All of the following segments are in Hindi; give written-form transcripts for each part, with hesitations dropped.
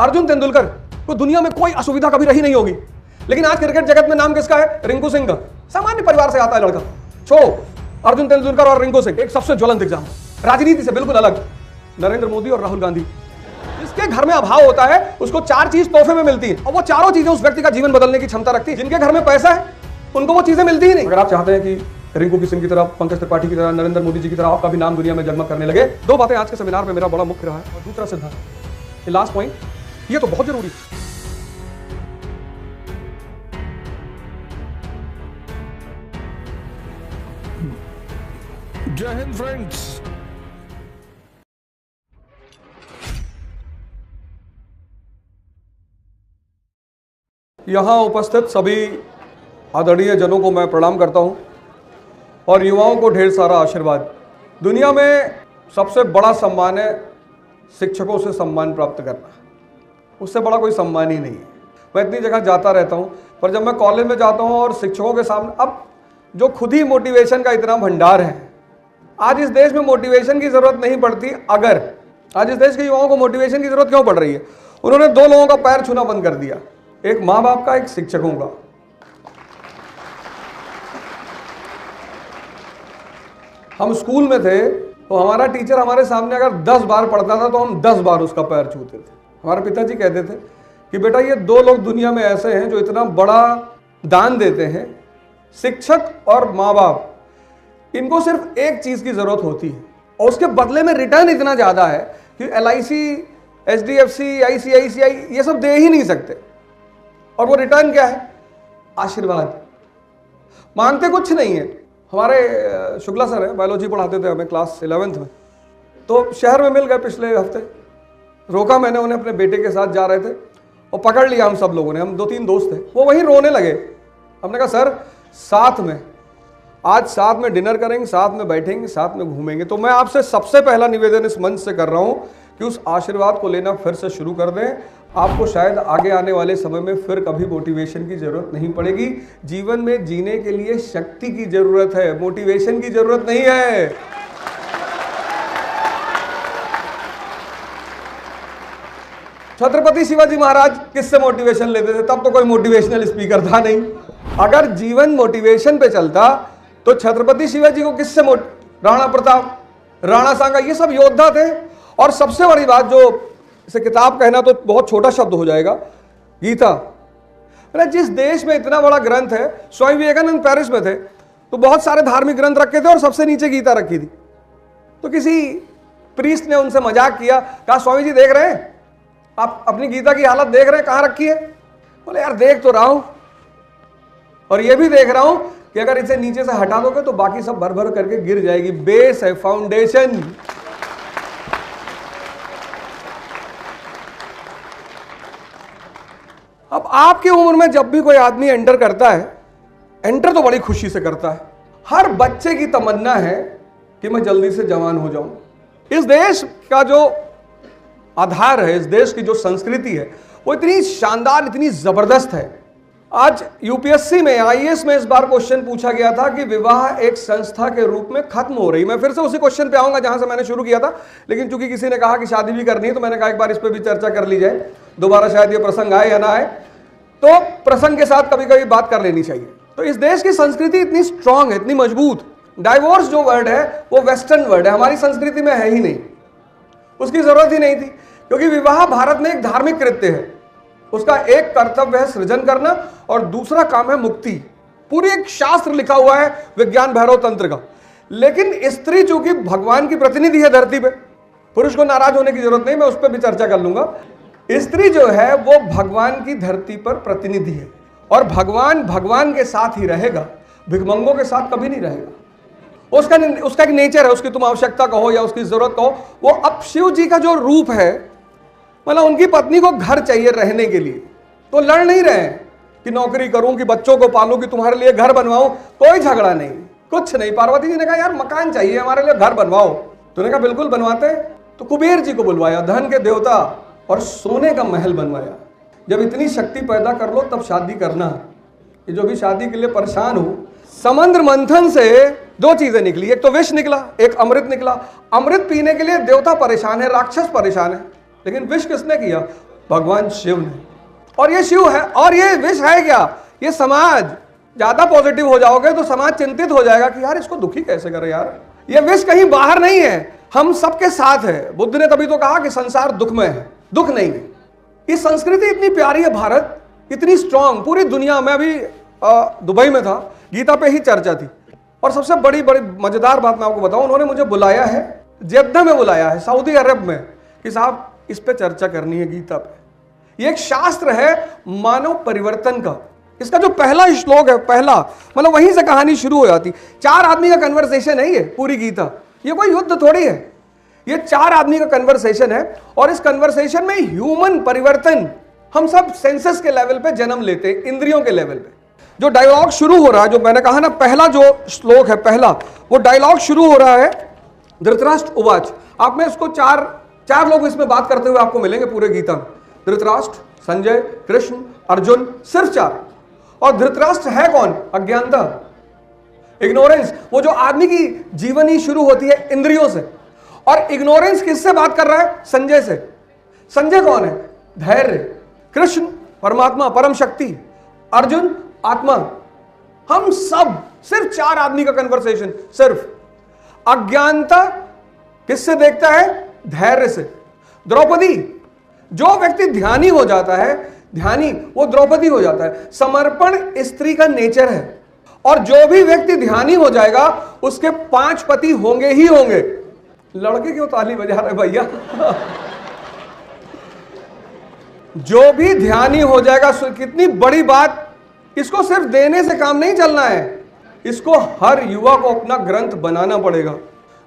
अर्जुन तेंदुलकर को दुनिया में कोई असुविधा कभी रही नहीं होगी, लेकिन आज क्रिकेट जगत में नाम किसका है? रिंकू सिंह का। सामान्य परिवार से आता है लड़का। छोड़ो अर्जुन तेंदुलकर और रिंकू सिंह, एक सबसे ज्वलंत एग्जाम, राजनीति से बिल्कुल अलग, नरेंद्र मोदी और राहुल गांधी। जिसके घर में अभाव होता है उसको 4 चीज तोहफे में मिलती है, और वो चारों चीजें उस व्यक्ति का जीवन बदलने की क्षमता रखती है। जिनके घर में पैसा है उनको वो चीजें मिलती ही नहीं। अगर आप चाहते हैं कि रिंकू सिंह की तरह, पंकज त्रिपाठी की तरह, नरेंद्र मोदी जी की तरह आपका भी नाम दुनिया में जगमग करने लगे, 2 बातें आज के सेमिनार में मेरा बड़ा मुख्य रहा है। और दूसरा सिद्धांत, लास्ट पॉइंट, ये तो बहुत जरूरी है। जय हिंद फ्रेंड्स। यहां उपस्थित सभी आदरणीय जनों को मैं प्रणाम करता हूं और युवाओं को ढेर सारा आशीर्वाद। दुनिया में सबसे बड़ा सम्मान है शिक्षकों से सम्मान प्राप्त करना, उससे बड़ा कोई सम्मान ही नहीं है। मैं इतनी जगह जाता रहता हूं, पर जब मैं कॉलेज में जाता हूं और शिक्षकों के सामने, अब जो खुद ही मोटिवेशन का इतना भंडार है, आज इस देश में मोटिवेशन की जरूरत नहीं पड़ती। अगर आज इस देश के युवाओं को मोटिवेशन की जरूरत क्यों पड़ रही है? उन्होंने 2 लोगों का पैर छूना बंद कर दिया, एक माँ बाप का, एक शिक्षकों का। हम स्कूल में थे तो हमारा टीचर हमारे सामने अगर 10 बार पढ़ता था तो हम 10 बार उसका पैर छूते थे। हमारे पिताजी कहते थे कि बेटा ये 2 लोग दुनिया में ऐसे हैं जो इतना बड़ा दान देते हैं, शिक्षक और माँ बाप। इनको सिर्फ एक चीज की जरूरत होती है और उसके बदले में रिटर्न इतना ज्यादा है कि LIC, HDFC, ICICI ये सब दे ही नहीं सकते। और वो रिटर्न क्या है? आशीर्वाद। मांगते कुछ नहीं है। हमारे शुक्ला सर हैं, बायोलॉजी पढ़ाते थे हमें क्लास 11th में, तो शहर में मिल गए पिछले हफ्ते। रोका मैंने उन्हें, अपने बेटे के साथ जा रहे थे और पकड़ लिया हम सब लोगों ने। हम 2-3 दोस्त थे, वो वहीं रोने लगे। हमने कहा सर साथ में, आज साथ में डिनर करेंगे, साथ में बैठेंगे, साथ में घूमेंगे। तो मैं आपसे सबसे पहला निवेदन इस मंच से कर रहा हूं कि उस आशीर्वाद को लेना फिर से शुरू कर दें। आपको शायद आगे आने वाले समय में फिर कभी मोटिवेशन की जरूरत नहीं पड़ेगी। जीवन में जीने के लिए शक्ति की जरूरत है, मोटिवेशन की जरूरत नहीं है। छत्रपति शिवाजी महाराज किससे मोटिवेशन लेते थे? तब तो कोई मोटिवेशनल स्पीकर था नहीं। अगर जीवन मोटिवेशन पे चलता तो छत्रपति शिवाजी को किससे राणा प्रताप, राणा सांगा, ये सब योद्धा थे। और सबसे बड़ी बात, जो इसे किताब कहना तो बहुत छोटा शब्द हो जाएगा, गीता। जिस देश में इतना बड़ा ग्रंथ है, स्वामी विवेकानंद पेरिस में थे तो बहुत सारे धार्मिक ग्रंथ रखे थे और सबसे नीचे गीता रखी थी। तो किसी प्रीस्ट ने उनसे मजाक किया, कहा स्वामी जी देख रहे हैं, आप अपनी गीता की हालत देख रहे हैं, कहां रखी है? बोले यार देख तो रहा हूं, और ये भी देख रहा हूं कि अगर इसे नीचे से हटा दोगे तो बाकी सब भर भर करके गिर जाएगी। बेस है, फाउंडेशन। अब आपकी उम्र में जब भी कोई आदमी एंटर करता है, एंटर तो बड़ी खुशी से करता है। हर बच्चे की तमन्ना है कि मैं जल्दी से जवान हो जाऊं। इस देश का जो आधार है, इस देश की जो संस्कृति है, वो इतनी शानदार, इतनी जबरदस्त है। आज UPSC में, IAS में इस बार क्वेश्चन पूछा गया था कि विवाह एक संस्था के रूप में खत्म हो रही। मैं फिर से उसी क्वेश्चन पे आऊंगा जहां से मैंने शुरू किया था, लेकिन चूंकि किसी ने कहा कि शादी भी करनी है तो मैंने कहा एक बार इस पे भी चर्चा कर ली जाए। दोबारा शायद ये प्रसंग आए या ना आए, तो प्रसंग के साथ कभी कभी बात कर लेनी चाहिए। तो इस देश की संस्कृति इतनी स्ट्रांग है, इतनी मजबूत। डाइवोर्स जो वर्ड है वो वेस्टर्न वर्ड है, हमारी संस्कृति में है ही नहीं, उसकी जरूरत ही नहीं थी। क्योंकि विवाह भारत में एक धार्मिक कृत्य है, उसका एक कर्तव्य है सृजन करना और दूसरा काम है मुक्ति। पूरी एक शास्त्र लिखा हुआ है विज्ञान भैरव तंत्र का। लेकिन स्त्री चूंकि भगवान की प्रतिनिधि है धरती पे, पुरुष को नाराज होने की जरूरत नहीं, मैं उस पर भी चर्चा कर लूंगा। स्त्री जो है वो भगवान की धरती पर प्रतिनिधि है, और भगवान के साथ ही रहेगा, भिखमंगों के साथ कभी नहीं रहेगा। उसका एक नेचर है, उसकी तुम आवश्यकता कहो या उसकी जरूरत कहो। वो अब शिव जी का जो रूप है, मतलब उनकी पत्नी को घर चाहिए रहने के लिए, तो लड़ नहीं रहे हैं कि नौकरी करूं, कि बच्चों को पालूं, कि तुम्हारे लिए घर बनवाऊं। कोई झगड़ा नहीं, कुछ नहीं। पार्वती जी ने कहा यार मकान चाहिए हमारे लिए, घर बनवाओ। तो उन्होंने कहा बिल्कुल बनवाते। तो कुबेर जी को बुलवाया, धन के देवता, और सोने का महल बनवाया। जब इतनी शक्ति पैदा कर लो तब शादी करना। ये जो भी शादी के लिए परेशान हो, समुद्र मंथन से 2 चीजें निकली, एक तो विष निकला, एक अमृत निकला। अमृत पीने के लिए देवता परेशान है, राक्षस परेशान है, लेकिन विष किसने किया? भगवान शिव ने। और ये शिव है और ये विष है क्या? ये समाज। ज्यादा पॉजिटिव हो जाओगे तो समाज चिंतित हो जाएगा कि यार इसको दुखी कैसे करे यार। ये विष कहीं बाहर नहीं है, हम सबके साथ है। बुद्ध ने तभी तो कहा कि संसार दुखमय है, दुख नहीं है। ये संस्कृति इतनी प्यारी है, भारत इतनी स्ट्रांग, पूरी दुनिया में। अभी दुबई में था, गीता पे ही चर्चा थी। और सबसे बड़ी मजेदार बात मैं आपको बताऊं, उन्होंने मुझे बुलाया है, जेद्दा में बुलाया है, सऊदी अरब में, कि साहब इस पे चर्चा करनी है गीता पे। ये एक शास्त्र है मानव परिवर्तन का। इसका जो पहला श्लोक है, पहला मतलब वहीं से कहानी शुरू हो जाती। 4 आदमी का कन्वर्सेशन है ये पूरी गीता। ये कोई युद्ध थोड़ी है, ये 4 आदमी का कन्वर्सेशन है। और इस कन्वर्सेशन में ह्यूमन परिवर्तन, हम सब सेंसस के लेवल पे जन्म लेते हैं, इंद्रियों के लेवल पे। जो डायलॉग शुरू हो रहा है, जो मैंने कहा ना पहला जो श्लोक है, पहला वो डायलॉग शुरू हो रहा है धृतराष्ट्र उवाच। आप में इसको चार लोग इसमें बात करते हुए आपको मिलेंगे पूरे गीता में। धृतराष्ट्र, संजय, कृष्ण, अर्जुन, सिर्फ 4। और धृतराष्ट्र है कौन? अज्ञानता, इग्नोरेंस। वो जो आदमी की जीवनी शुरू होती है इंद्रियों से। और इग्नोरेंस किससे बात कर रहा है? संजय से। संजय कौन है? धैर्य। कृष्ण परमात्मा, परम शक्ति। अर्जुन आत्मा। हम सब सिर्फ 4 आदमी का कन्वर्सेशन। सिर्फ अज्ञानता किससे देखता है? धैर्य से। द्रौपदी, जो व्यक्ति ध्यानी हो जाता है, ध्यानी, वो द्रौपदी हो जाता है। समर्पण स्त्री का नेचर है। और जो भी व्यक्ति ध्यानी हो जाएगा उसके 5 पति होंगे ही होंगे। लड़के क्यों ताली बजा रहे भैया? जो भी ध्यानी हो जाएगा, कितनी बड़ी बात। इसको सिर्फ देने से काम नहीं चलना है, इसको हर युवा को अपना ग्रंथ बनाना पड़ेगा।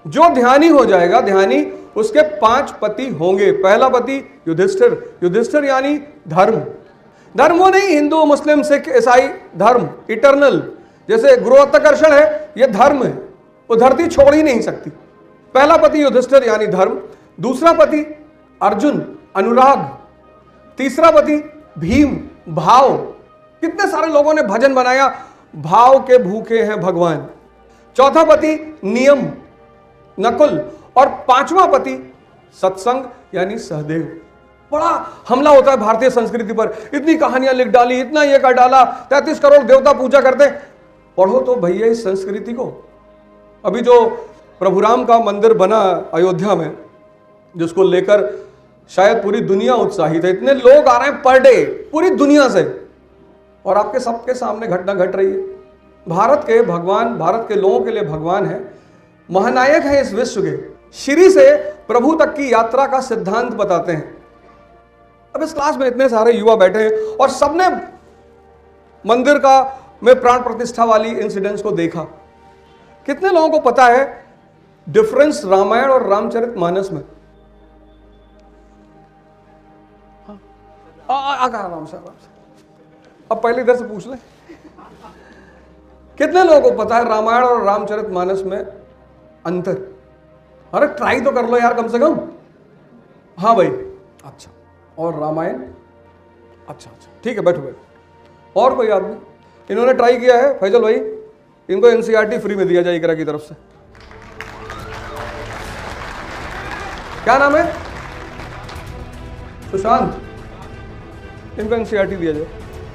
जो ध्यानी हो जाएगा, ध्यानी, उसके 5 पति होंगे। पहला पति युधिष्ठिर। युधिष्ठिर यानी धर्म। धर्म वो नहीं हिंदू मुस्लिम सिख ईसाई धर्म, इटर्नल। जैसे गुरुत्वाकर्षण है, ये धर्म है, वो धरती छोड़ ही नहीं सकती। पहला पति युधिष्ठिर यानी धर्म। दूसरा पति अर्जुन, अनुराग। तीसरा पति भीम, भाव। कितने सारे लोगों ने भजन बनाया, भाव के भूखे हैं भगवान। चौथा पति नियम, नकुल। और 5वां पति सत्संग यानी सहदेव। बड़ा हमला होता है भारतीय संस्कृति पर, इतनी कहानियां लिख डाली, इतना ये कर डाला, 33 करोड़ देवता पूजा करते। पढ़ो तो भैया इस संस्कृति को। अभी जो प्रभु राम का मंदिर बना अयोध्या में, जिसको लेकर शायद पूरी दुनिया उत्साहित है, इतने लोग आ रहे हैं पर डे पूरी दुनिया से, और आपके सबके सामने घटना घट रही है। भारत के भगवान, भारत के लोगों के लिए भगवान है, महानायक है इस विश्व के। श्री से प्रभु तक की यात्रा का सिद्धांत बताते हैं। अब इस क्लास में इतने सारे युवा बैठे हैं और सबने मंदिर का में प्राण प्रतिष्ठा वाली इंसिडेंट्स को देखा। कितने लोगों को पता है डिफरेंस रामायण और रामचरितमानस में? आराम से। अब पहले इधर से पूछ ले, कितने लोगों को पता है रामायण और रामचरितमानस में अंतर? अरे ट्राई तो कर लो यार कम से कम। हाँ भाई, अच्छा। और रामायण? अच्छा, ठीक है, बैठो बैठो। और कोई आदमी? इन्होंने ट्राई किया है? फैजल भाई, इनको एनसीईआरटी फ्री में दिया जाए इकरा की तरफ से। क्या नाम है? सुशांत। इनको एनसीईआरटी दिया जाए।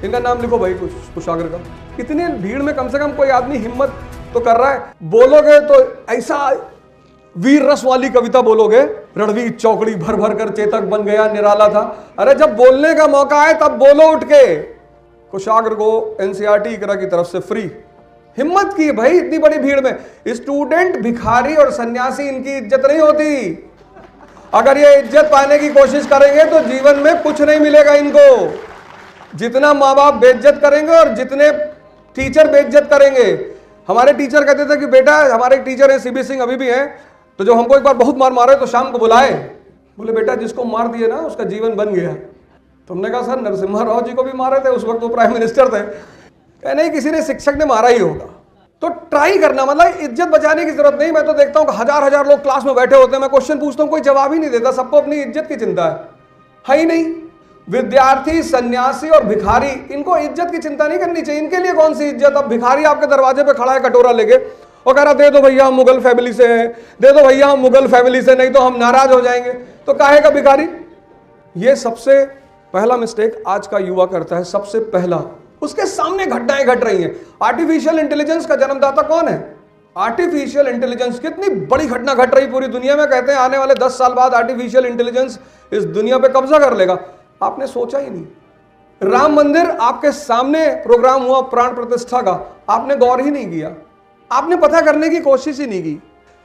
इनका नाम लिखो भाई, कुशाग्र का। इतनी भीड़ में कम से कम कोई आदमी हिम्मत तो कर रहा है। बोलोगे तो ऐसा वीर रस वाली कविता बोलोगे, रणवीर चौकड़ी भर भर कर चेतक बन गया, निराला था। अरे जब बोलने का मौका आए तब बोलो उठ के। कुशाग्र को एनसीईआरटी इकरा की तरफ से फ्री। हिम्मत की भाई इतनी बड़ी भीड़ में। स्टूडेंट, भिखारी और सन्यासी, इनकी इज्जत नहीं होती। अगर ये इज्जत पाने की कोशिश करेंगे तो जीवन में कुछ नहीं मिलेगा इनको। जितना माँ बाप बेइज्जत करेंगे और जितने टीचर बेइज्जत करेंगे। हमारे टीचर कहते थे कि बेटा, हमारे एक टीचर है सीबी सिंह, अभी भी हैं, तो जो हमको एक बार बहुत मार मारे तो शाम को बुलाए, बोले बेटा जिसको मार दिए ना उसका जीवन बन गया। तुमने कहा सर नरसिम्हा राव जी को भी मारे थे, उस वक्त वो प्राइम मिनिस्टर थे। कह नहीं, किसी ने शिक्षक ने मारा ही होगा। तो ट्राई करना, मतलब इज्जत बचाने की जरूरत नहीं। मैं तो देखता हूँ हजार हजार लोग क्लास में बैठे होते हैं, मैं क्वेश्चन पूछता हूँ कोई जवाब ही नहीं देता, सबको अपनी इज्जत की चिंता है ही नहीं। विद्यार्थी, सन्यासी और भिखारी, इनको इज्जत की चिंता नहीं करनी चाहिए। इनके लिए कौन सी इज्जत? अब भिखारी आपके दरवाजे पे खड़ा है कटोरा लेके और कह रहा दे दो भैया हम मुगल फैमिली से हैं, दे दो भैया हम मुगल फैमिली से, नहीं तो हम नाराज हो जाएंगे। तो काहे का भिखारी? ये सबसे पहला मिस्टेक आज का युवा करता है, सबसे पहला, उसके सामने घटनाएं घट रही हैं। आर्टिफिशियल इंटेलिजेंस का जन्मदाता कौन है? आर्टिफिशियल इंटेलिजेंस, कितनी बड़ी घटना घट रही पूरी दुनिया में। कहते हैं आने वाले 10 साल बाद आर्टिफिशियल इंटेलिजेंस इस दुनिया पे कब्जा कर लेगा। आपने सोचा ही नहीं। राम मंदिर आपके सामने प्रोग्राम हुआ प्राण प्रतिष्ठा का, आपने गौर ही नहीं किया, आपने पता करने की कोशिश ही नहीं की।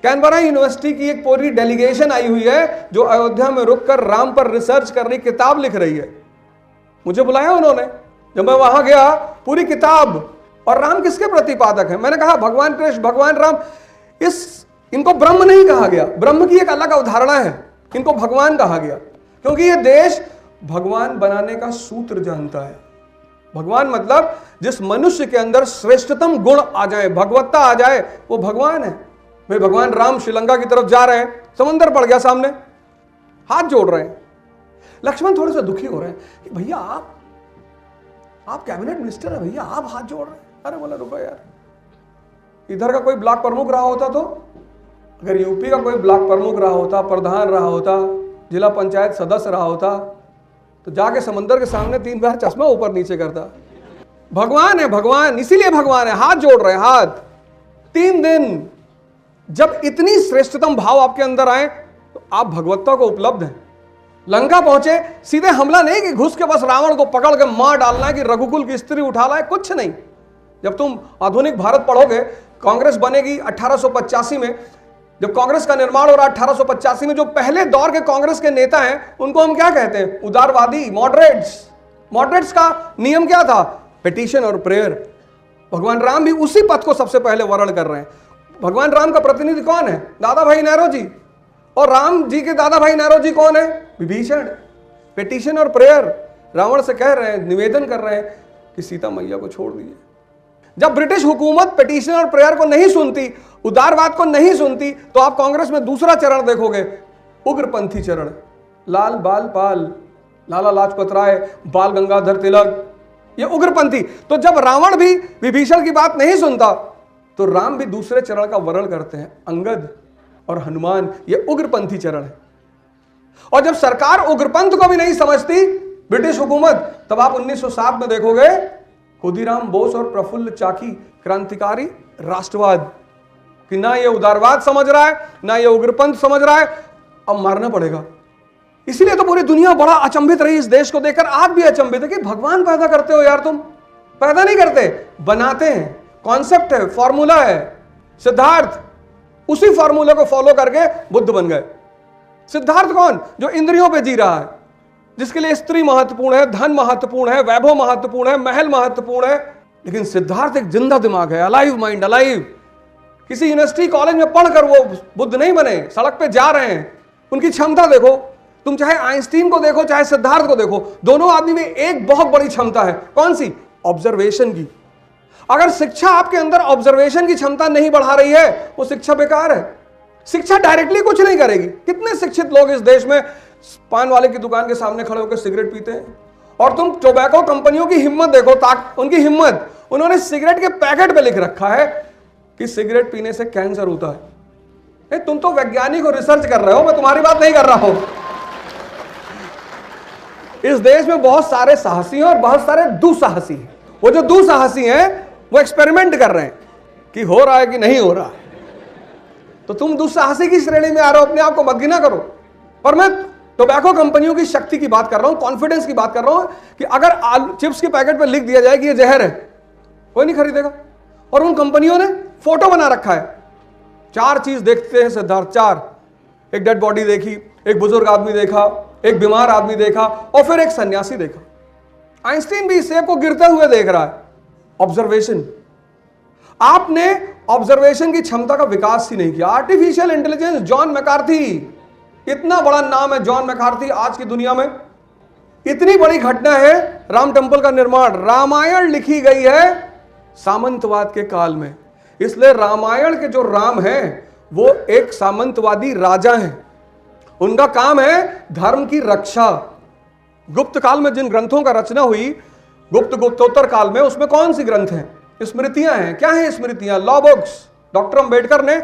कैनबरा यूनिवर्सिटी की एक पूरी डेलीगेशन आई हुई है जो अयोध्या में रुककर राम पर रिसर्च कर रही, किताब लिख रही है। मुझे बुलाया उन्होंने, जब मैं वहां गया पूरी किताब। और राम किसके प्रतिपादक है? मैंने कहा भगवान कृष्ण, भगवान राम। इनको ब्रह्म नहीं कहा गया, ब्रह्म की एक अलग अवधारणा है, इनको भगवान कहा गया, क्योंकि ये देश भगवान बनाने का सूत्र जानता है। भगवान मतलब जिस मनुष्य के अंदर श्रेष्ठतम गुण आ जाए, भगवत्ता आ जाए, वो भगवान है। भाई भगवान राम श्रीलंका की तरफ जा रहे हैं, समंदर पड़ गया सामने, हाथ जोड़ रहे हैं। लक्ष्मण थोड़े से दुखी हो रहे हैं कि भैया आप कैबिनेट मिनिस्टर है, भैया आप हाथ जोड़ रहे हैं। अरे बोला रुको यार, इधर का कोई ब्लॉक प्रमुख रहा होता तो, अगर यूपी का कोई ब्लॉक प्रमुख रहा होता, प्रधान रहा होता, जिला पंचायत सदस्य रहा होता, तो जाके समंदर के सामने 3 बार चश्मा ऊपर नीचे करता। भगवान है भगवान, इसीलिए भगवान है, हाथ जोड़ रहे हैं, हाथ। 3 दिन जब इतनी श्रेष्ठतम भाव आपके अंदर आए तो आप भगवत्ता को उपलब्ध हैं। लंका पहुंचे, सीधे हमला नहीं कि घुस के बस रावण को पकड़ के मार डालना है कि रघुकुल की स्त्री उठा लाए, कुछ नहीं। जब तुम आधुनिक भारत पढ़ोगे, कांग्रेस बनेगी 1885 में, जब कांग्रेस का निर्माण हो रहा 1885 में, जो पहले दौर के कांग्रेस के नेता हैं उनको हम क्या कहते हैं? उदारवादी, मॉडरेट्स। मॉडरेट्स का नियम क्या था? पिटीशन और प्रेयर। भगवान राम भी उसी पथ को सबसे पहले वर्ण कर रहे हैं। भगवान राम का प्रतिनिधि कौन है? दादा भाई नेहरू जी। और राम जी के दादा भाई नेहरू जी कौन है? विभीषण। पिटीशन और प्रेयर, रावण से कह रहे हैं, निवेदन कर रहे हैं कि सीता मैया को छोड़ दीजिए। जब ब्रिटिश हुकूमत पिटीशन और प्रेयर को नहीं सुनती, उदारवाद को नहीं सुनती, तो आप कांग्रेस में दूसरा चरण देखोगे, उग्रपंथी चरण। लाल बाल पाल, लाला लाजपत राय, बाल गंगाधर तिलक, ये उग्रपंथी। तो जब रावण भी विभीषण की बात नहीं सुनता, तो राम भी दूसरे चरण का वर्ण करते हैं, अंगद और हनुमान, ये उग्रपंथी चरण है। और जब सरकार उग्रपंथ को भी नहीं समझती, ब्रिटिश हुकूमत, तब आप 1907 में देखोगे खुदीराम बोस और प्रफुल्ल चाकी, क्रांतिकारी राष्ट्रवाद, कि ना ये उदारवाद समझ रहा है, ना ये उग्रपंथ समझ रहा है, अब मारना पड़ेगा। इसलिए तो पूरी दुनिया बड़ा अचंभित रही इस देश को देखकर। आप भी अचंभित है कि भगवान पैदा करते हो यार, तुम पैदा नहीं करते, बनाते हैं। कॉन्सेप्ट है, फॉर्मूला है। सिद्धार्थ उसी फॉर्मूला को फॉलो करके बुद्ध बन गए। सिद्धार्थ कौन? जो इंद्रियों पे जी रहा है, जिसके लिए स्त्री महत्वपूर्ण है, धन महत्वपूर्ण है, वैभव महत्वपूर्ण है, महल महत्वपूर्ण है। लेकिन सिद्धार्थ एक जिंदा दिमाग है, अलाइव माइंड, अलाइव। किसी यूनिवर्सिटी कॉलेज में पढ़कर वो बुद्ध नहीं बने, सड़क पे जा रहे हैं। उनकी क्षमता देखो, तुम चाहे आइंस्टीन को देखो, चाहे सिद्धार्थ को देखो, दोनों आदमी में एक बहुत बड़ी क्षमता है। कौन सी? ऑब्जर्वेशन की। अगर शिक्षा आपके अंदर ऑब्जर्वेशन की क्षमता नहीं बढ़ा रही है, वो शिक्षा बेकार है। शिक्षा डायरेक्टली कुछ नहीं करेगी। कितने शिक्षित लोग इस देश में पान वाले की दुकान के सामने खड़े होकर सिगरेट पीते हैं, और तुम टोबैको कंपनियों की हिम्मत देखो, उनकी हिम्मत, उन्होंने सिगरेट के पैकेट पे लिख रखा है कि सिगरेट पीने से कैंसर होता है। तुम तो वैज्ञानिक और रिसर्च कर रहे हो, मैं तुम्हारी बात नहीं कर रहा हूं। इस देश में बहुत सारे साहसी हैं और बहुत सारे दुस्साहसी हैं। वो जो दुस्साहसी हैं वो एक्सपेरिमेंट कर रहे हैं कि हो रहा है कि नहीं हो रहा है। तो तुम दुस्साहसी की श्रेणी में आ रहे हो, अपने आप को मत गिना करो। पर मैं टोबैको कंपनियों की शक्ति की बात कर रहा हूं, कॉन्फिडेंस की बात कर रहा हूं कि अगर चिप्स के पैकेट पर लिख दिया जाए कि ये जहर है, कोई नहीं खरीदेगा। और उन कंपनियों ने फोटो बना रखा है। 4 चीज देखते हैं सिद्धार्थ, 4। एक डेड बॉडी देखी, एक बुजुर्ग आदमी देखा, एक बीमार आदमी देखा, और फिर एक सन्यासी देखा। आइंस्टीन भी सेब को गिरते हुए देख रहा है। ऑब्जर्वेशन। आपने ऑब्जर्वेशन की क्षमता का विकास ही नहीं किया। आर्टिफिशियल इंटेलिजेंस, जॉन मैकार्थी, इतना बड़ा नाम है जॉन मैकार्थी आज की दुनिया में। इतनी बड़ी घटना है राम टेम्पल का निर्माण। रामायण लिखी गई है सामंतवाद के काल में, इसलिए रामायण के जो राम हैं वो एक सामंतवादी राजा हैं। उनका काम है धर्म की रक्षा। गुप्त काल में जिन ग्रंथों का रचना हुई, गुप्तोत्तर काल में, उसमें कौन सी ग्रंथ हैं? स्मृतियां हैं। क्या है स्मृतियां? Law books. डॉक्टर अंबेडकर ने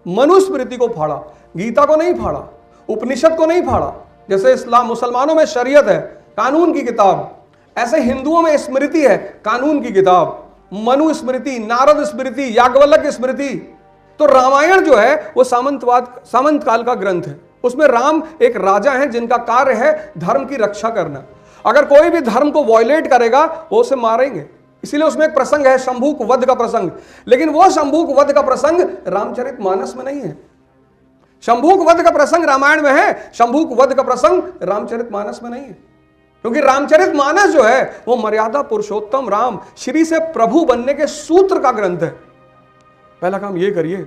मनुस्मृति को फाड़ा, गीता को नहीं फाड़ा, उपनिषद को नहीं फाड़ा। जैसे इस्लाम, मुसलमानों में शरीयत है, कानून की किताब। ऐसे हिंदुओं में स्मृति है कानून की किताब, मनु स्मृति, नारद स्मृति, याज्ञवल्क्य स्मृति। तो रामायण जो है वो सामंत काल का ग्रंथ है। उसमें राम एक राजा हैं जिनका कार्य है धर्म की रक्षा करना। अगर कोई भी धर्म को वॉयलेट करेगा वो उसे मारेंगे। इसीलिए उसमें एक प्रसंग है शंभूक वध का प्रसंग, लेकिन वो शंभूक वध का प्रसंग रामचरितमानस में नहीं है। शंभूक वध का प्रसंग रामायण में है, शंभूक वध का प्रसंग रामचरितमानस में नहीं है। क्योंकि रामचरितमानस जो है वो मर्यादा पुरुषोत्तम राम श्री से प्रभु बनने के सूत्र का ग्रंथ है। पहला काम ये करिए,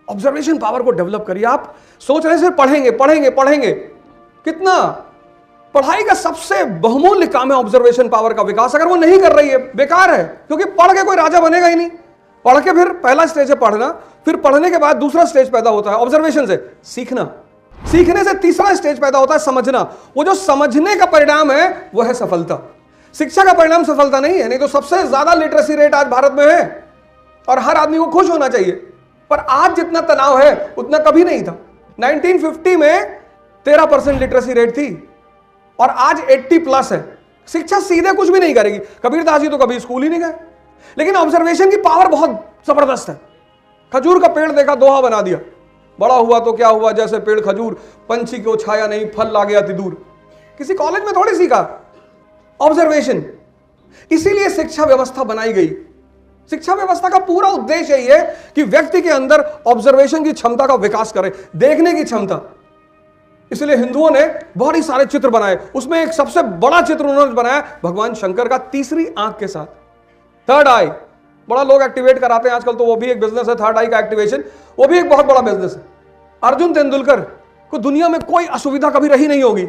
ऑब्जर्वेशन पावर को डेवलप करिए। आप सोच रहे हैं पढ़ेंगे पढ़ेंगे पढ़ेंगे, कितना? पढ़ाई का सबसे बहुमूल्य काम है ऑब्जर्वेशन पावर का विकास। अगर वो नहीं कर रही है बेकार है, क्योंकि पढ़ के कोई राजा बनेगा ही नहीं। पढ़ के फिर पहला स्टेज है पढ़ना, फिर पढ़ने के बाद दूसरा स्टेज पैदा होता है ऑब्जर्वेशन से सीखना, सीखने से तीसरा स्टेज पैदा होता है समझना। वो जो समझने का परिणाम है वो है सफलता। शिक्षा का परिणाम सफलता नहीं है, नहीं तो सबसे ज्यादा लिटरेसी रेट आज भारत में है और हर आदमी को खुश होना चाहिए। पर आज जितना तनाव है उतना कभी नहीं था। 1950 में 13% लिटरेसी रेट थी और आज 80+ है। शिक्षा सीधे कुछ भी नहीं करेगी। कबीरदास जी तो कभी स्कूल ही नहीं गए, लेकिन ऑब्जर्वेशन की पावर बहुत जबरदस्त है। खजूर का पेड़ देखा, दोहा बना दिया, बड़ा हुआ तो क्या हुआ जैसे पेड़ खजूर, पंछी को छाया नहीं, फल ला गया अति दूर। किसी कॉलेज में थोड़ी सीखा ऑब्जर्वेशन। इसीलिए शिक्षा व्यवस्था बनाई गई। शिक्षा व्यवस्था का पूरा उद्देश्य यही है कि व्यक्ति के अंदर ऑब्जर्वेशन की क्षमता का विकास करे, देखने की क्षमता। इसलिए हिंदुओं ने बहुत ही सारे चित्र बनाए। उसमें एक सबसे बड़ा चित्र उन्होंने बनाया भगवान शंकर का तीसरी आंख के साथ, थर्ड आई। बड़ा लोग एक्टिवेट कराते हैं आजकल, तो वो भी एक बिजनेस है, थर्ड आई का एक्टिवेशन, वो भी एक बहुत बड़ा बिजनेस है। अर्जुन तेंदुलकर को दुनिया में कोई असुविधा कभी रही नहीं होगी,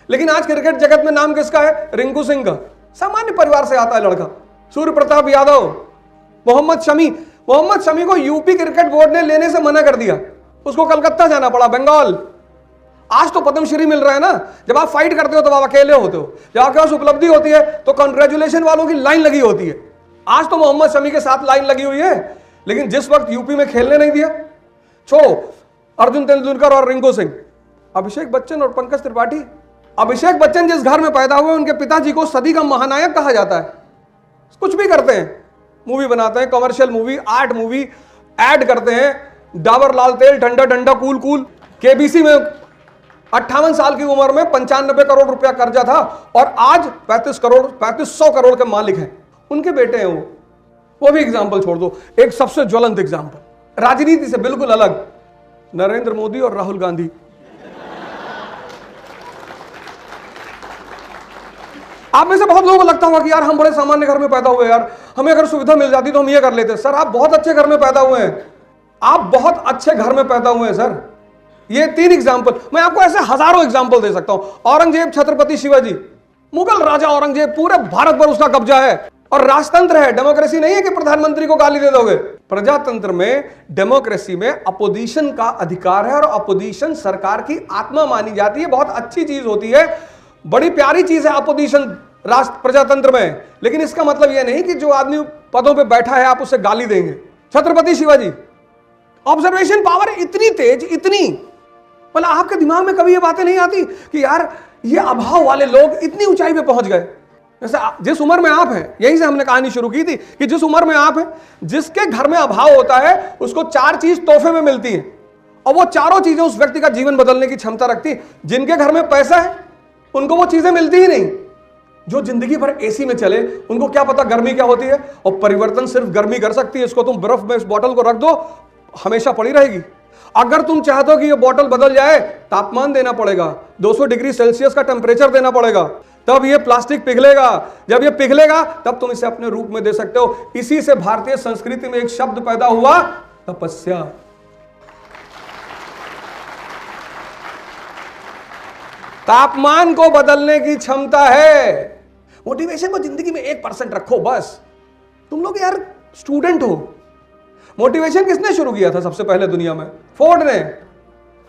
लेकिन आज क्रिकेट जगत में नाम किसका है? रिंकू सिंह का। सामान्य परिवार से आता है लड़का। सूर्य प्रताप यादव, मोहम्मद शमी को यूपी क्रिकेट बोर्ड ने लेने से मना कर दिया, उसको कलकत्ता जाना पड़ा, बंगाल। आज तो पद्मश्री मिल रहा है ना। जब आप फाइट करते हो तो आप अकेले होते हो, जब आपके पास उपलब्धि होती है तो कांग्रेचुलेशन वालों की लाइन लगी होती है। आज तो मोहम्मद शमी के साथ लाइन लगी हुई है, लेकिन जिस वक्त यूपी में खेलने नहीं दिया, छोड़ो अर्जुन तेंदुलकर और रिंकू सिंह, अभिषेक बच्चन और पंकज त्रिपाठी। अभिषेक बच्चन जिस घर में पैदा हुए उनके पिताजी को सदी का महानायक कहा जाता है। कुछ भी करते हैं, मूवी बनाते हैं, commercial movie, art movie, add करते हैं, डाबर लाल तेल, ठंडा ठंडा कूल कूल। केबीसी में 58 साल की उम्र में 95 करोड़ रुपया कर्जा था और आज 3500 करोड़ के मालिक हैं। उनके बेटे हैं वो भी एग्जाम्पल छोड़ दो। एक सबसे ज्वलंत एग्जाम्पल राजनीति से बिल्कुल अलग, नरेंद्र मोदी और राहुल गांधी। आप में से बहुत लोगों को लगता होगा कि यार हम बड़े सामान्य घर में पैदा हुए, यार हमें अगर सुविधा मिल जाती तो हम ये कर लेते। सर आप बहुत अच्छे घर में पैदा हुए हैं, आप बहुत अच्छे घर में पैदा हुए हैं सर। ये 3 एग्जाम्पल, मैं आपको ऐसे हजारों एग्जाम्पल दे सकता हूं। औरंगजेब, छत्रपति शिवाजी, मुगल राजा औरंगजेब, पूरे भारत पर उसका कब्जा है और राजतंत्र है, डेमोक्रेसी नहीं है कि प्रधानमंत्री को गाली दे दोगे। प्रजातंत्र में, डेमोक्रेसी में अपोजिशन का अधिकार है और अपोजिशन सरकार की आत्मा मानी जाती है। बहुत अच्छी चीज होती है, बड़ी प्यारी चीज है अपोजिशन राष्ट्र प्रजातंत्र में, लेकिन इसका मतलब यह नहीं कि जो आदमी पदों पे बैठा है आप उसे गाली देंगे। छत्रपति शिवाजी, ऑब्जर्वेशन पावर इतनी तेज, इतनी, मतलब आपके दिमाग में कभी ये बातें नहीं आती कि यार ये अभाव वाले लोग इतनी ऊंचाई पे पहुंच गए। जैसे जिस उम्र में आप हैं, यहीं से हमने कहानी शुरू की थी कि जिस उम्र में आप हैं, जिसके घर में अभाव होता है उसको 4 चीज तोहफे में मिलती है और वो चारों चीजें उस व्यक्ति का जीवन बदलने की क्षमता रखती है। जिनके घर में पैसा है उनको वो चीजें मिलती ही नहीं। जो जिंदगी भर एसी में चले उनको क्या पता गर्मी क्या होती है, और परिवर्तन सिर्फ गर्मी कर सकती है। इसको तुम बर्फ में इस बोतल को रख दो, हमेशा पड़ी रहेगी। अगर तुम चाहते हो कि ये बोतल बदल जाए, तापमान देना पड़ेगा, 200 डिग्री सेल्सियस का टेम्परेचर देना पड़ेगा, तब ये प्लास्टिक पिघलेगा। जब ये पिघलेगा तब तुम इसे अपने रूप में दे सकते हो। इसी से भारतीय संस्कृति में एक शब्द पैदा हुआ, तपस्या। तापमान को बदलने की क्षमता है। मोटिवेशन को जिंदगी में 1% रखो बस। तुम लोग यार स्टूडेंट हो। मोटिवेशन किसने शुरू किया था सबसे पहले दुनिया में? फोर्ड ने।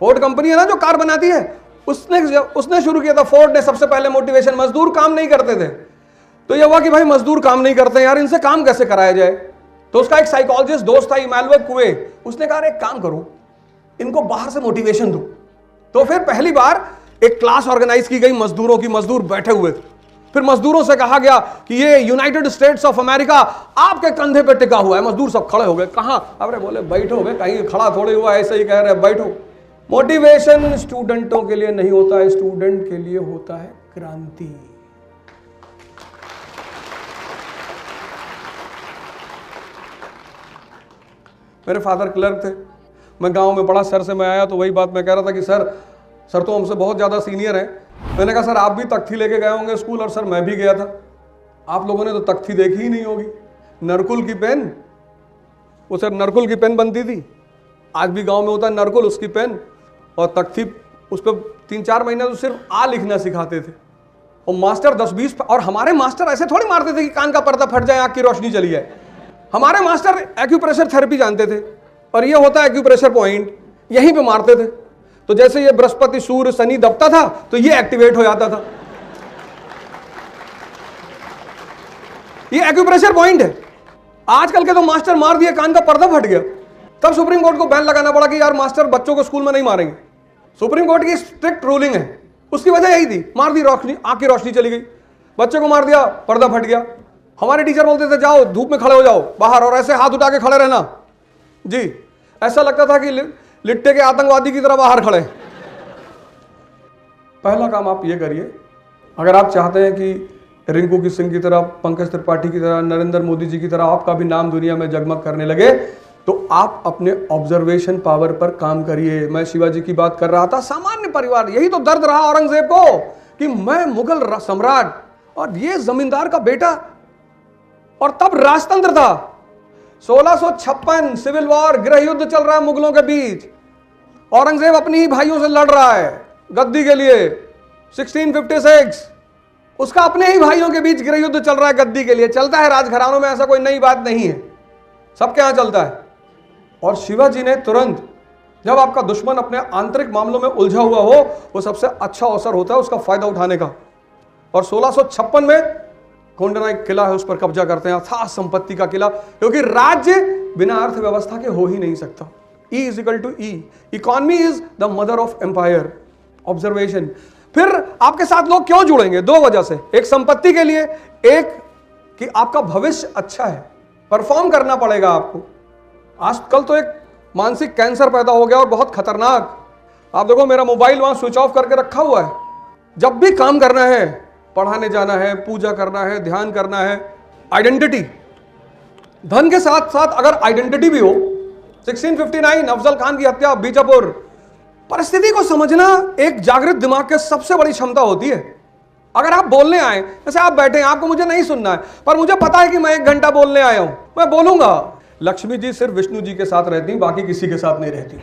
फोर्ड कंपनी है ना जो कार बनाती है, उसने शुरू किया था। फोर्ड ने सबसे पहले मोटिवेशन। मजदूर काम नहीं करते थे, तो ये हुआ कि भाई मजदूर काम नहीं करते यार, इनसे काम कैसे कराया जाए। तो उसका एक साइकोलॉजिस्ट दोस्त था, इमैनुएल कुवे, उसने कहा एक काम करो, इनको बाहर से मोटिवेशन दो। तो फिर पहली बार एक क्लास ऑर्गेनाइज की गई मजदूरों की, मजदूर बैठे हुए थे। फिर मजदूरों से कहा गया कि ये यूनाइटेड स्टेट्स ऑफ अमेरिका आपके कंधे पे टिका हुआ है। मजदूर सब खड़े हो गए। कहां? अरे बोले बैठो बे, कहीं खड़ा थोड़े हुआ, ऐसे ही कह रहे हैं बैठो। मोटिवेशन स्टूडेंटों के लिए नहीं होता है, स्टूडेंट के लिए होता है क्रांति। मेरे फादर क्लर्क थे, मैं गांव में पढ़ा, सर से मैं आया तो वही बात मैं कह रहा था कि सर तो हमसे बहुत ज़्यादा सीनियर हैं। मैंने कहा सर आप भी तख्ती लेके गए होंगे स्कूल, और सर मैं भी गया था, आप लोगों ने तो तख्ती देखी ही नहीं होगी। नरकुल की पेन, वो सर नरकुल की पेन बनती थी, आज भी गांव में होता है नरकुल, उसकी पेन और तख्ती, उस पर 3-4 महीने तो सिर्फ आ लिखना सिखाते थे। और मास्टर 10-20, और हमारे मास्टर ऐसे थोड़ी मारते थे कि कान का पर्दा फट जाए, आँख की रोशनी चली जाए। हमारे मास्टर एक्यूप्रेशर थेरेपी जानते थे, और ये होता है एक्यूप्रेशर पॉइंट, यहीं पे मारते थे। तो जैसे ये बृहस्पति सूर्य शनि दबता था तो ये एक्टिवेट हो जाता था। ये एक्यूप्रेशर पॉइंट है। आजकल के तो मास्टर मार दिए, कान का पर्दा फट गया। तब सुप्रीम कोर्ट को बैन लगाना पड़ा कि यार मास्टर बच्चों को स्कूल में नहीं मारेंगे। सुप्रीम कोर्ट की स्ट्रिक्ट रूलिंग है, उसकी वजह यही थी, मार दी, रोशनी, आंख की रोशनी चली गई, बच्चे को मार दिया, पर्दा फट गया। हमारे टीचर बोलते थे जाओ धूप में खड़े हो जाओ बाहर, और ऐसे हाथ उठा के खड़े रहना जी, ऐसा लगता था कि लिट्टे के आतंकवादी की तरह बाहर खड़े। पहला काम आप ये करिए, अगर आप चाहते हैं कि रिंकू की सिंह की तरह, पंकज त्रिपाठी की तरह, नरेंद्र मोदी जी की तरह आपका भी नाम दुनिया में जगमग करने लगे, तो आप अपने ऑब्जर्वेशन पावर पर काम करिए। मैं शिवाजी की बात कर रहा था, सामान्य परिवार, यही तो दर्द रहा औरंगजेब को कि मैं मुगल सम्राट और ये जमींदार का बेटा, और तब राजतंत्र था। 1656 सिविल वॉर, गृह युद्ध चल रहा है मुगलों के बीच, औरंगजेब अपनी ही भाइयों से लड़ रहा है गद्दी के लिए। 1656 उसका अपने ही भाइयों के बीच गृह युद्ध चल रहा है गद्दी के लिए। चलता है राजघरानों में, ऐसा कोई नई बात नहीं है, सबके यहां चलता है। और शिवाजी ने तुरंत, जब आपका दुश्मन अपने आंतरिक मामलों में उलझा हुआ हो, वो सबसे अच्छा अवसर होता है उसका फायदा उठाने का। और 1656 में कोंडना एक किला है, उस पर कब्जा करते हैं, अथाह संपत्ति का किला, क्योंकि राज्य बिना अर्थव्यवस्था के हो ही नहीं सकता। E is equal to e, economy is the mother of empire. Observation. फिर आपके साथ लोग क्यों जुड़ेंगे? 2 वजह से, एक संपत्ति के लिए, एक कि आपका भविष्य अच्छा है, परफॉर्म करना पड़ेगा आपको। आजकल तो एक मानसिक कैंसर पैदा हो गया और बहुत खतरनाक। आप देखो मेरा मोबाइल वहां स्विच ऑफ करके रखा हुआ है, जब भी काम करना है, पढ़ाने जाना है, पूजा करना है, ध्यान करना है, आइडेंटिटी, धन के साथ साथ अगर आइडेंटिटी भी हो। 1659 अफजल खान की हत्या, बीजापुर। परिस्थिति को समझना एक जागृत दिमाग की सबसे बड़ी क्षमता होती है। अगर आप बोलने आए, जैसे आप बैठे हैं, आपको मुझे नहीं सुनना है, पर मुझे पता है कि मैं 1 घंटा बोलने आया हूं, मैं बोलूंगा। लक्ष्मी जी सिर्फ विष्णु जी के साथ रहती, बाकी किसी के साथ नहीं रहती।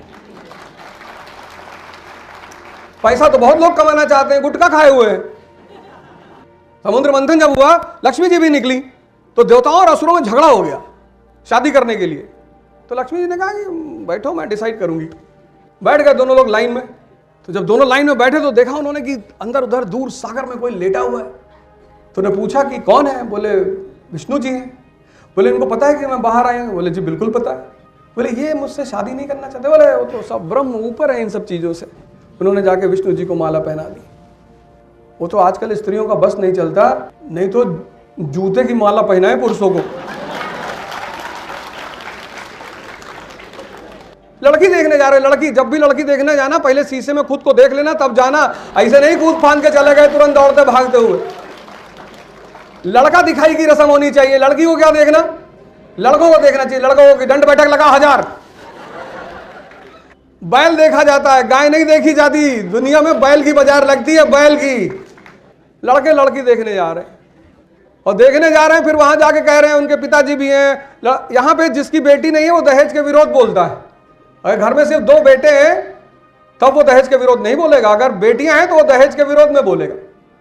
पैसा तो बहुत लोग कमाना चाहते हैं, गुटखा खाए हुए हैं। समुद्र मंथन जब हुआ, लक्ष्मी जी भी निकली, तो देवताओं और असुरों में झगड़ा हो गया शादी करने के लिए। तो लक्ष्मी जी ने कहा कि बैठो, मैं डिसाइड करूंगी। बैठ गए दोनों लोग लाइन में। तो जब दोनों लाइन में बैठे तो देखा उन्होंने कि अंदर उधर दूर सागर में कोई लेटा हुआ है। तो उन्हें पूछा कि कौन है? बोले विष्णु जी हैं। बोले इनको पता है कि मैं बाहर आया हूं? बोले जी बिल्कुल पता है। बोले ये मुझसे शादी नहीं करना चाहते? बोले वो तो सब ब्रह्म ऊपर है इन सब चीज़ों से। उन्होंने जाके विष्णु जी को माला पहना दी। वो तो आजकल स्त्रियों का बस नहीं चलता, नहीं तो जूते की माला पहनाए पुरुषों को। लड़की देखने जा रहे, लड़की, जब भी लड़की देखने जाना पहले शीशे में खुद को देख लेना तब जाना, ऐसे नहीं कूद फांद के चले गए तुरंत दौड़ते भागते हुए। लड़का दिखाई की रस्म होनी चाहिए। लड़की को क्या देखना? लड़कों को देखना चाहिए। लड़कों की दंड बैठक लगा 1000। बैल देखा जाता है, गाय नहीं देखी जाती। दुनिया में बैल की बाजार लगती है, बैल की। लड़के लड़की देखने जा रहे हैं, और देखने जा रहे हैं, फिर वहां जाके कह रहे हैं उनके पिताजी भी हैं। यहां पे जिसकी बेटी नहीं है वो दहेज के विरोध बोलता है। अगर घर में सिर्फ 2 बेटे हैं तब वो दहेज के विरोध नहीं बोलेगा, अगर बेटियां हैं तो वो दहेज के विरोध में बोलेगा।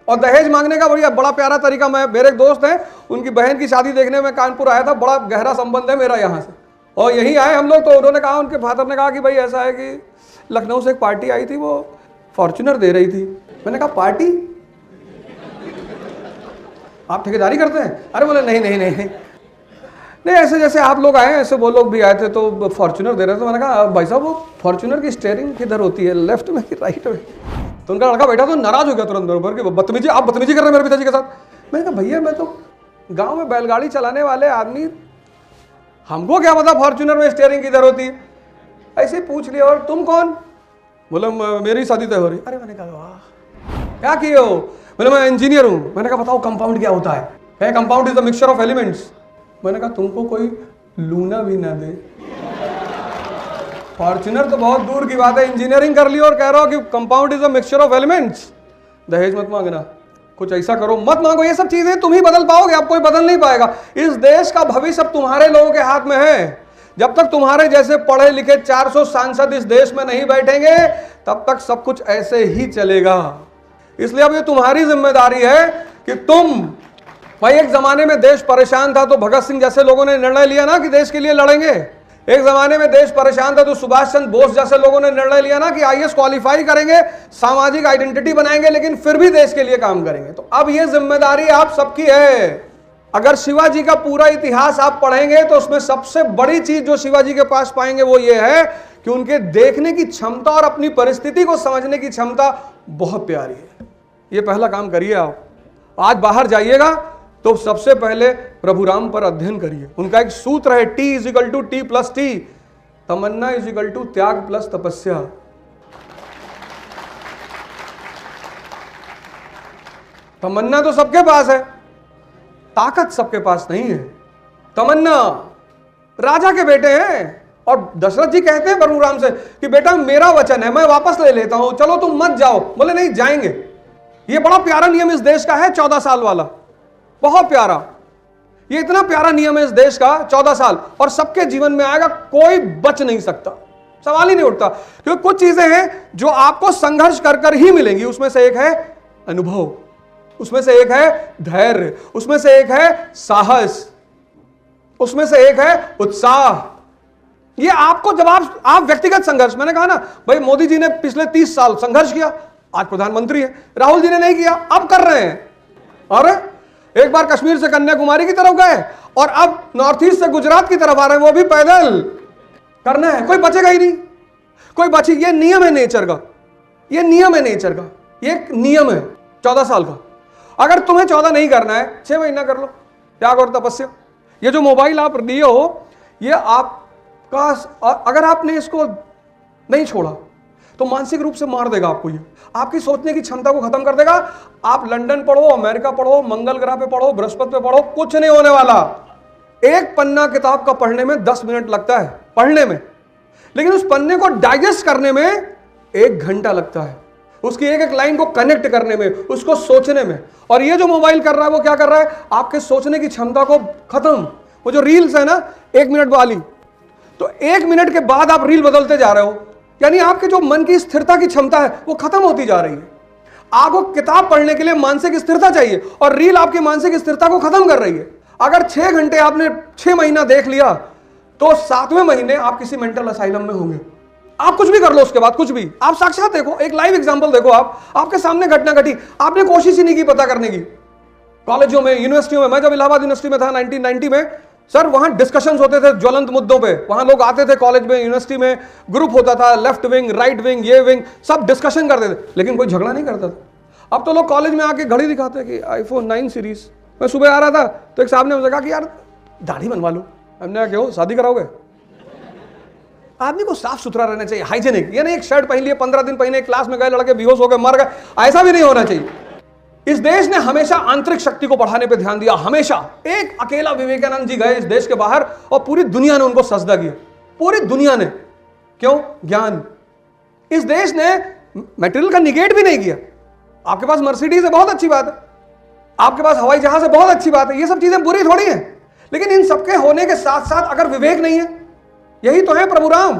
और दहेज मांगने का बड़ा प्यारा तरीका, मेरे एक दोस्त हैं, उनकी बहन की शादी देखने में कानपुर आया था, बड़ा गहरा संबंध है मेरा यहाँ से, और यहीं आए हम लोग। तो उन्होंने कहा, उनके फादर ने कहा कि भाई ऐसा है कि लखनऊ से एक पार्टी आई थी, वो फॉर्च्यूनर दे रही थी। मैंने कहा पार्टी? आप ठेकेदारी करते हैं? अरे बोले नहीं नहीं नहीं नहीं, ऐसे जैसे आप लोग आए ऐसे वो लोग भी आए थे तो फॉर्च्यूनर दे रहे थे। मैंने कहा भाई साहब वो फॉर्च्यूनर की स्टीयरिंग किधर होती है, लेफ्ट में कि राइट में? तो उनका लड़का बैठा तो नाराज हो गया तुरंत बराबर कि बदतमीजी, आप बदतमीजी कर रहे हैं मेरे पिताजी के साथ। मैंने कहा भैया मैं तो गांव में बैलगाड़ी चलाने वाले आदमी, हमको क्या पता फॉर्च्यूनर में स्टीयरिंग किधर होती है, ऐसे पूछ लिया। और तुम कौन? बोले मेरी शादी तय हो रही। अरे मैंने कहा वाह क्या किए हो? बोले मैं इंजीनियर हूं। मैंने कहा बताओ कंपाउंड क्या होता है? Compound is the mixture of elements. मैंने कहा तुमको कोई लूना भी ना दे, फॉर्च्यूनर तो बहुत दूर की बात है, इंजीनियरिंग कर ली और कह रहा हो कि compound is a mixture of elements. दहेज मत मांगना, कुछ ऐसा करो, मत मांगो। ये सब चीजें तुम ही बदल पाओगे, आप कोई बदल नहीं पाएगा। इस देश का भविष्य अब तुम्हारे लोगों के हाथ में है। जब तक तुम्हारे जैसे पढ़े लिखे 400 सांसद इस देश में नहीं बैठेंगे तब तक सब कुछ ऐसे ही चलेगा। इसलिए अब ये तुम्हारी जिम्मेदारी है कि तुम, भाई एक जमाने में देश परेशान था तो भगत सिंह जैसे लोगों ने निर्णय लिया ना कि देश के लिए लड़ेंगे। एक जमाने में देश परेशान था तो सुभाष चंद्र बोस जैसे लोगों ने निर्णय लिया ना कि आईएएस क्वालिफाई करेंगे, सामाजिक आइडेंटिटी बनाएंगे, लेकिन फिर भी देश के लिए काम करेंगे। तो अब ये जिम्मेदारी आप सबकी है। अगर शिवाजी का पूरा इतिहास आप पढ़ेंगे तो उसमें सबसे बड़ी चीज जो शिवाजी के पास पाएंगे वो ये है कि उनके देखने की क्षमता और अपनी परिस्थिति को समझने की क्षमता बहुत प्यारी है। ये पहला काम करिए आप। आज बाहर जाइएगा तो सबसे पहले प्रभु राम पर अध्ययन करिए। उनका एक सूत्र है T=T+T, तमन्ना = त्याग प्लस तपस्या। तमन्ना तो सबके पास है, ताकत सबके पास नहीं है। तमन्ना राजा के बेटे हैं और दशरथ जी कहते हैं प्रभु राम से कि बेटा मेरा वचन है, मैं वापस ले लेता हूं, चलो तुम मत जाओ। बोले नहीं जाएंगे। ये बड़ा प्यारा नियम इस देश का है, 14 साल वाला, बहुत प्यारा। ये इतना प्यारा नियम है इस देश का, 14 साल, और सबके जीवन में आएगा, कोई बच नहीं सकता, सवाल ही नहीं उठता। क्योंकि कुछ चीजें हैं जो आपको संघर्ष कर कर ही मिलेंगी। उसमें से एक है अनुभव, उसमें से एक है धैर्य, उसमें से एक है साहस, उसमें से एक है उत्साह। ये आपको जब आप व्यक्तिगत संघर्ष, मैंने कहा ना भाई मोदी जी ने पिछले 30 साल संघर्ष किया, आज प्रधानमंत्री है। राहुल जी ने नहीं किया, अब कर रहे हैं। और एक बार कश्मीर से कन्याकुमारी की तरफ गए और अब नॉर्थ ईस्ट से गुजरात की तरफ आ रहे हैं, वो भी पैदल। करना है, कोई बचेगा ही नहीं, कोई बचे। ये नियम है नेचर का, ये नियम है नेचर का, ये एक नियम है 14 साल का। अगर तुम्हें 14 नहीं करना है, 6 महीना कर लो, त्याग और तपस्या। ये जो मोबाइल आप लिए हो, ये आपका, अगर आपने इसको नहीं छोड़ा तो मानसिक रूप से मार देगा आपको। ये आपकी सोचने की क्षमता को खत्म कर देगा। आप लंदन पढ़ो, अमेरिका पढ़ो, मंगल ग्रह पे पढ़ो, बृहस्पति पे पढ़ो, कुछ नहीं होने वाला। एक पन्ना किताब का पढ़ने में 10 मिनट लगता है पढ़ने में, लेकिन उस पन्ने को डाइजेस्ट करने में 1 घंटा लगता है, उसकी एक एक लाइन को कनेक्ट करने में, उसको सोचने में। और ये जो मोबाइल कर रहा है वो क्या कर रहा है, आपके सोचने की क्षमता को खत्म। वो जो रील्स है ना 1 मिनट वाली, तो 1 मिनट के बाद आप रील बदलते जा रहे हो, यानी आपके जो मन की स्थिरता की क्षमता है वो खत्म होती जा रही है। आपको किताब पढ़ने के लिए मानसिक स्थिरता चाहिए और रील आपकी मानसिक स्थिरता को खत्म कर रही है। अगर 6 घंटे आपने 6 महीना देख लिया तो 7वें महीने आप किसी मेंटल असाइलम में होंगे। आप कुछ भी कर लो उसके बाद, कुछ भी। आप साक्षात देखो, एक लाइव एग्जांपल देखो, आपके सामने घटना घटी, आपने कोशिश ही नहीं की पता करने की। कॉलेजों में, यूनिवर्सिटियों में, मैं जब इलाहाबाद यूनिवर्सिटी में था 1990 में, सर वहां डिस्कशंस होते थे ज्वलंत मुद्दों पे। वहां लोग आते थे कॉलेज में, यूनिवर्सिटी में, ग्रुप होता था, लेफ्ट विंग, राइट विंग, ये विंग, सब डिस्कशन करते थे, लेकिन कोई झगड़ा नहीं करता था। अब तो लोग कॉलेज में आके घड़ी दिखाते हैं कि iPhone 9 सीरीज। मैं सुबह आ रहा था तो एक साहब ने मुझे कहा कि यार दाढ़ी बनवा लो। हमने कहा क्यों, शादी कराओगे? आदमी को साफ सुथरा रहना चाहिए, हाइजेनिक। ये नहीं एक शर्ट पहन लिए, 15 दिन पहने क्लास में गए, लड़के बेहोश हो गए, मर गए, ऐसा भी नहीं होना चाहिए। इस देश ने हमेशा आंतरिक शक्ति को बढ़ाने पे ध्यान दिया, हमेशा। एक अकेला विवेकानंद जी गए इस देश के बाहर और पूरी दुनिया ने उनको सजदा किया, पूरी दुनिया ने। क्यों? ज्ञान। इस देश ने मटेरियल का निगेट भी नहीं किया। आपके पास मर्सिडीज है, बहुत अच्छी बात है, आपके पास हवाई जहाज है, बहुत अच्छी बात है, ये सब चीजें बुरी थोड़ी है। लेकिन इन सबके होने के साथ साथ अगर विवेक नहीं है, यही तो है प्रभु राम,